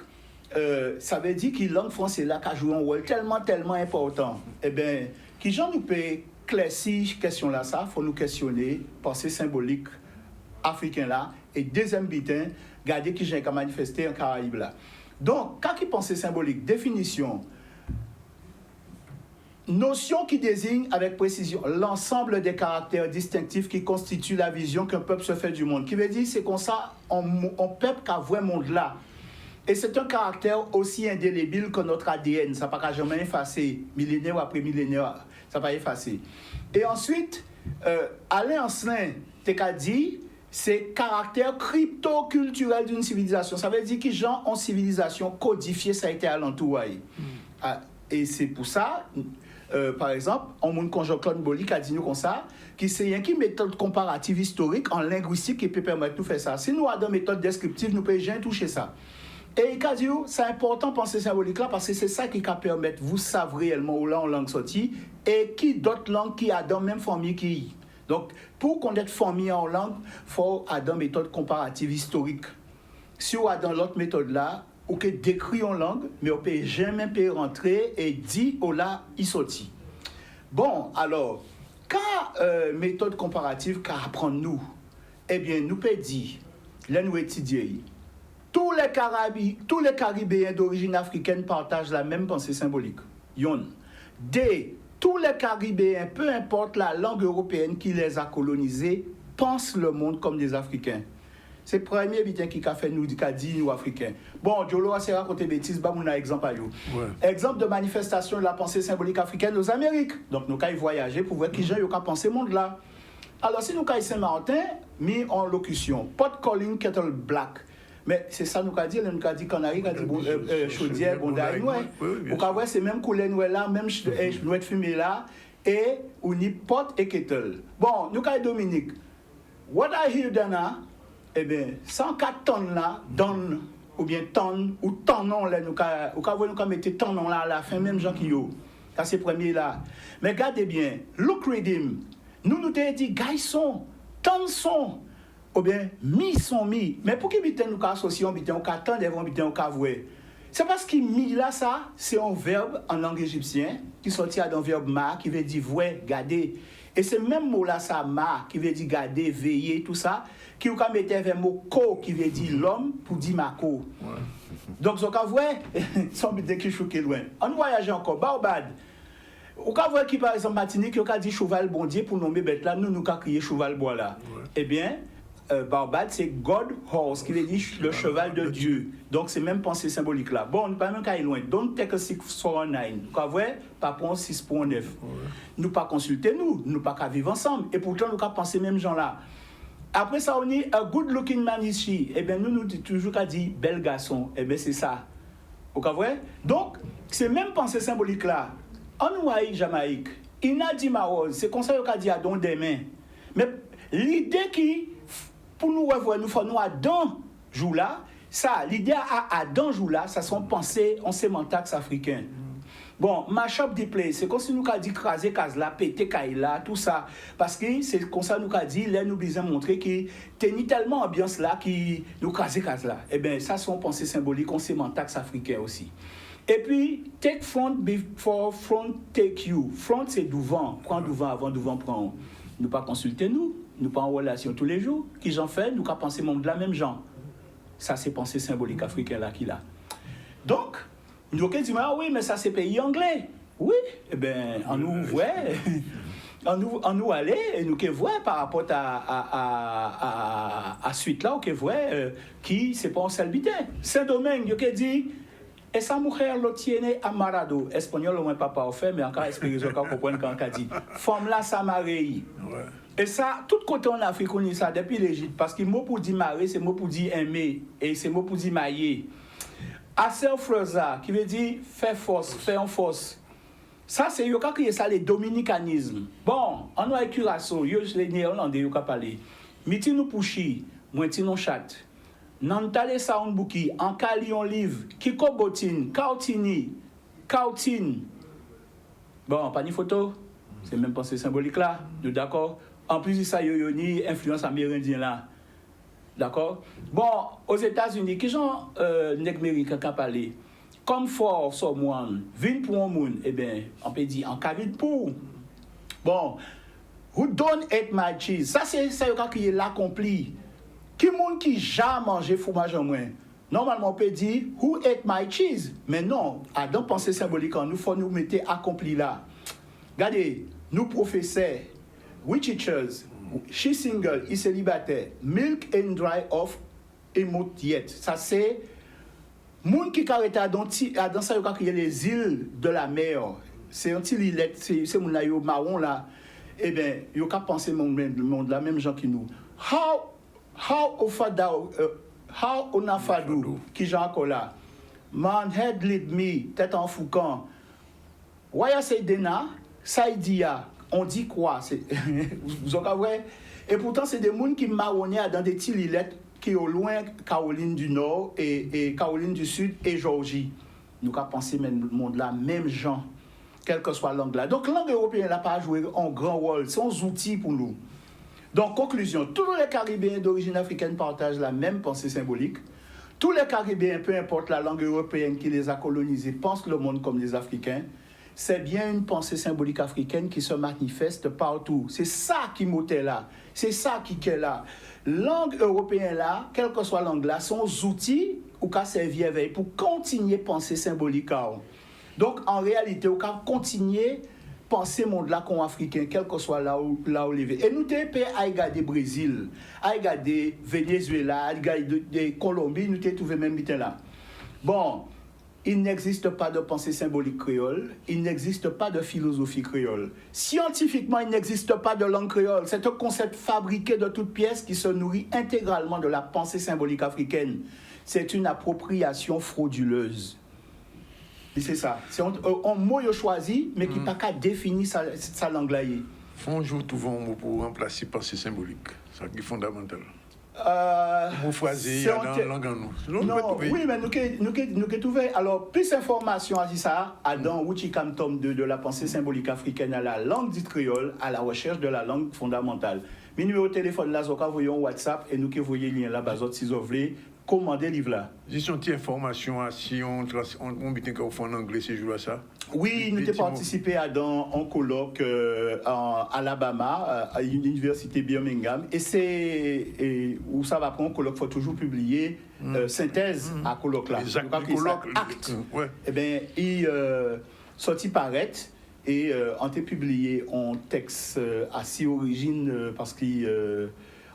ça veut dire que la langue française là qui joue un rôle tellement important. Eh bien, qui j'en nous peut claircir cette question là, ça faut nous questionner pensée symbolique africain là et deuxième bitin, garder qui j'ai manifesté en Caraïbes là. Donc, quand qui pensée symbolique, définition. Notion qui désigne avec précision l'ensemble des caractères distinctifs qui constituent la vision qu'un peuple se fait du monde. Qui veut dire c'est comme ça, on peuple qui a vu le monde là. Et c'est un caractère aussi indélébile que notre ADN. Ça ne va pas jamais effacer. Millénaire après millénaire, ça va effacer. Et ensuite, Alain Ancelin t'a dit, c'est caractère crypto-culturel d'une civilisation. Ça veut dire que les gens ont civilisation codifiée, ça a été alentour. Et c'est pour ça, par exemple, on a conjoint Claude Mboli qui a dit nous comme ça, qui c'est une méthode comparative historique en linguistique qui peut permettre de faire ça. Si nous avons une méthode descriptive, nous ne pouvons jamais toucher ça. Et il a dit, c'est important de penser symbolique là parce que c'est ça qui va permettre, vous savez réellement où là en langue sortie et qui d'autres langues qui a dans la même famille qui. Donc, pour qu'on ait famille en langue, il faut avoir une méthode comparative historique. Si on a dans l'autre méthode là, on peut décrire en langue, mais on ne peut jamais rentrer et dire, oh là, il sortit. Bon, alors, quand méthode comparative, qu'à apprendre nous, eh bien, nous peut dire, là nous étudions, tous les Caribéens d'origine africaine partagent la même pensée symbolique. Yon. Tous les Caribéens, peu importe la langue européenne qui les a colonisés, pensent le monde comme des Africains. C'est le premier bitin qui a fait nous, qui a dit nous Africains. Bon, Diolo a raconté bêtises, bah, on a exemple à vous. Exemple de manifestation de la pensée symbolique africaine aux Amériques. Donc, nous avons voyagé pour voir qui j'ai pensé le monde là. Alors, si nous avons Saint-Martin, mis en locution, pot calling kettle black. Mais c'est ça nous avons dit, nous avons dit Canary, nous avons dit chaudière, bondaille, ouais. Pour voir ces mêmes couleurs là, même nous être fumé là, et on y pot et kettle. Bon, nous avons Dominique. What I hear dana, eh bien, 104 tonnes là, donne, ou bien tonnes, ou tonnon là, nous avons mettre tonnon là à la fin, même gens qui yo. Ça c'est premier là. Mais regardez bien, look redeem. Nous avons dit, garçon, tonnes sont. Ou bien, mi sont mi. Mais pour qui nous associer, on attend devant on voir. C'est parce que mi là, ça, c'est un verbe en langue égyptienne qui sortit d'un verbe ma qui veut dire voir, garder. Et ce même mot là, ça, ma, qui veut dire garder, veiller, tout ça, qui ou ka mettre un mot ko qui veut dire l'homme pour dire ma ko. Donc, on voit, son but qui choque loin. On voyage encore, Barbade. Ou ka voit qui par exemple Martinique, qui a dit cheval bondier pour nommer bête là, nous ka crier cheval bois là. Eh bien, Barbade, c'est God Horse, qui veut dire le cheval de Dieu. Donc, c'est même pensée symbolique là. Bon, on ne peut pas même aller loin. Don't take a 649. Vous voyez, pas prendre 6.9. Nous pas consulter nous pas vivre ensemble. Et pourtant, nous pas penser même gens là. Après ça, on dit a good looking man is she. Eh bien, nous dit toujours qu'à dire bel garçon. Eh bien, c'est ça. Vous voyez? Donc, c'est même pensée symbolique là. En Haïti, Jamaïque, Inadi Maroz, c'est comme ça qu'a dit à don des mains. Mais l'idée qui pour nous revoir, nous faisons Adam jour là, ça, l'idée à Adam jour là, ça sont pensées en sémantaxe africain. Bon, mashup des plays, c'est comme si nous avons dit craser Kazla, péter Kaila, tout ça. Parce que c'est comme ça nous avons dit, là nous besoin montrer que tenir tellement ambiance là qui nous craser Kazla. Eh bien, ça sont pensées symboliques en sémantaxe africain aussi. Et puis, take front before front take you. Front, c'est devant. Prends devant avant devant prendre. Nous pas consulter nous. Nous pas en relation tous les jours. Qui j'en fais, nous pas penser monde de la même genre. Ça, c'est pensée symbolique africaine là qu'il a. Donc, nous avons dit, ah oui, mais ça, c'est pays anglais. Oui, eh bien, on nous voit, on nous allait, et nous qui voit par rapport à suite là, qui voit, qui, c'est pas un seul bité. Saint-Domingue, nous qui dit, esa mujer lo tiene amarrado. Espagnol, au moins pas parfait, mais encore espérez qu'on comprenne quand on dit. Femme là, ça marie. Et ça, tout côté en Afrique, on dit ça depuis l'Égypte. Parce que le mot pour dire marier, c'est le mot pour dire aimer. Et c'est le mot pour dire mailler. Aser freza, qui veut dire faire force, faire en force. Ça, c'est yoka qui est ça, les dominicanismes. Bon, on a curaçao, les néerlandais, yoka parler. Miti nous pouchi, moiti nous chat. Nantale Saounbouki, en Calion Livre, Kiko Botine, Kautini, Kautine. Bon, pas ni photo, c'est même pensée symbolique là, d'accord? En plus de ça, il y a une influence amérindienne là. D'accord? Bon, aux États-Unis, qui sont les Américains qui parlent? Come for someone, vin pour un monde, eh bien, on peut dire en cavide pour. Bon, who don't eat my cheese? Ça, c'est ça qui est l'accompli. Qui monde qui jamais mangé fromage en moins? Normalement, on peut dire who ate my cheese? Mais non, à dans pensée symbolique, nous faut nous mettre accompli là. Regardez, nous professeurs, we teachers, she single, il célibataire, milk and dry off, et yet. Ça c'est Moun qui carré à dans ça yo créé les îles de la mer. C'est un petit îlet, c'est moun là yo marron là. Eh ben, yo ka penser monde la même gens qui nous. How onafadu qui Jean encore là. Man head lead me, tête en foucan. Waya Seydena, Saïdia, on dit quoi? Vous avez vrai? Et pourtant, c'est des gens qui marronnaient dans des petits îlettes qui sont au loin Caroline du Nord et Caroline du Sud et Géorgie. Nous avons pensé même le monde là, même gens, quelle que soit langue là. Donc, la langue européenne n'a pas joué un grand rôle, c'est un outil pour nous. Donc, conclusion, tous les Caribéens d'origine africaine partagent la même pensée symbolique. Tous les Caribéens, peu importe la langue européenne qui les a colonisés, pensent le monde comme les Africains. C'est bien une pensée symbolique africaine qui se manifeste partout. C'est ça qui m'était là. C'est ça qui est là. Langue européenne là, quelle que soit langue là, sont outils ou qu'a servi pour continuer penser symbolique. Donc en réalité, on peut continuer penser monde là comme africain, quel que soit là où levé. Et nous t'es à regarder Brésil, à regarder Venezuela, à regarder Colombie, nous t'es trouvé même là. Bon. Il n'existe pas de pensée symbolique créole, il n'existe pas de philosophie créole. Scientifiquement, il n'existe pas de langue créole. C'est un concept fabriqué de toutes pièces qui se nourrit intégralement de la pensée symbolique africaine. C'est une appropriation frauduleuse. Et c'est ça. C'est un mot choisi, mais qui n'a pas défini sa langue là. Un jour, tout un mot pour remplacer pensée symbolique. C'est qui est fondamental. Vous choisissez dans la langue en nous. Non, oui, mais nous trouvons. Alors, plus d'informations à ça, dans Wuchikam tome 2 de la pensée symbolique africaine à la langue dite créole, à la recherche de la langue fondamentale. Mes numéros de téléphone là, vous voyez WhatsApp et nous qui voyez le lien là-bas, si vous voulez, commander livre là. J'ai senti information si on dit qu'on fait en anglais ces jours-là, ça? Oui, nous avons participé à un colloque en Alabama, à l'université Birmingham. Et c'est où ça va prendre un colloque, il faut toujours publier synthèse à colloque là. Acte. Ouais. Eh bien, il sorti paraître et on a publié un texte assez origine parce qu'il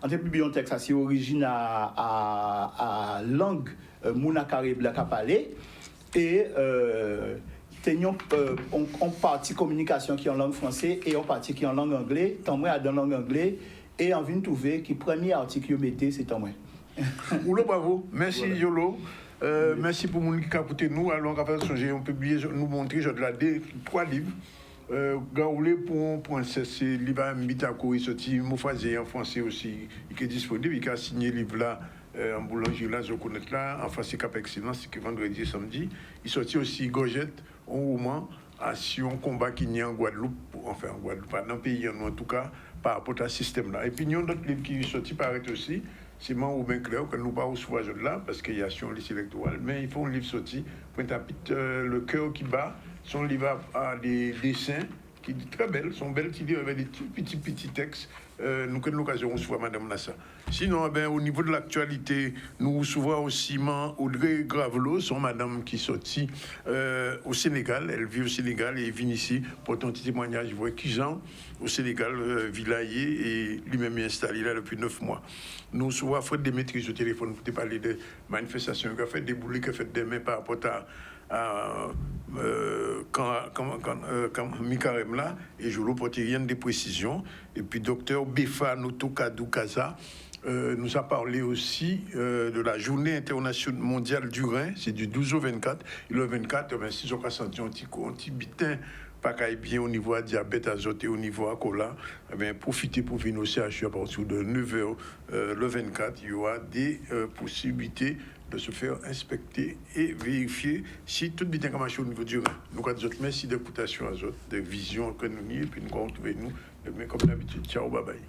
on a publié un texte assez origine à langue Mouna Carib la Kapalé et tenions en partie communication qui est en langue française et en partie qui est en langue anglaise, tant moins dans langue anglaise et on vient de trouver que le premier article que mettez c'est tant moins. Oula bravo, merci voilà. Yolo. Merci pour mon qui a écouté nous. Alors on va faire changer, on publie, nous montrer, je dois 3 livres. Gaoulé pour un cessé, livre à Mbitako, il sorti Moufazé en français aussi, il est disponible, il a signé le livre là, en boulangerie là, je connais là, en français Cap Excellence, qui est vendredi et samedi. Il sorti aussi Gorgette, un roman, à Sion, combat qui n'y a en Guadeloupe, enfin en Guadeloupe, pas dans le pays en tout cas, par rapport à ce système là. Et puis il y a un autre livre qui est sorti paraît aussi, c'est mon Robin Clair, que nous pas recevoir là, parce qu'il y a sur liste électorale, mais il faut un livre sorti, pour le cœur qui bat. Son livre a des dessins qui sont très belles, sont belles, qui disent avec des petits textes. Nous avons l'occasion de recevoir Mme Nassa. Sinon, au niveau de l'actualité, nous recevons aussi Audrey Gravelot, son madame qui est sortie au Sénégal. Elle vit au Sénégal et vient ici pour un petit témoignage. Je vois Kizan au Sénégal, Villayer, et lui-même est installé là depuis 9 mois. Nous recevons Fred Demetri au téléphone pour te parler de manifestations qu'il a fait, des boulets qu'il a fait demain par rapport quand Mikarem là et je n'ai pas rien de précision. Et puis docteur Befa Notokadou Kaza nous a parlé aussi de la journée internationale mondiale du rein, c'est du 12 au 24. Et le 24, si on a senti un petit bitin pas bien au niveau de diabète azoté, au niveau à cola, profitez pour venir au CHU à partir de 9h le 24. Il y aura des possibilités de se faire inspecter et vérifier si tout bien comme au niveau du rein. Nous avons d'autres merci d'écoutation à d'autres, de vision que nous n'y et puis nous allons trouver nous demain comme d'habitude. Ciao, bye bye.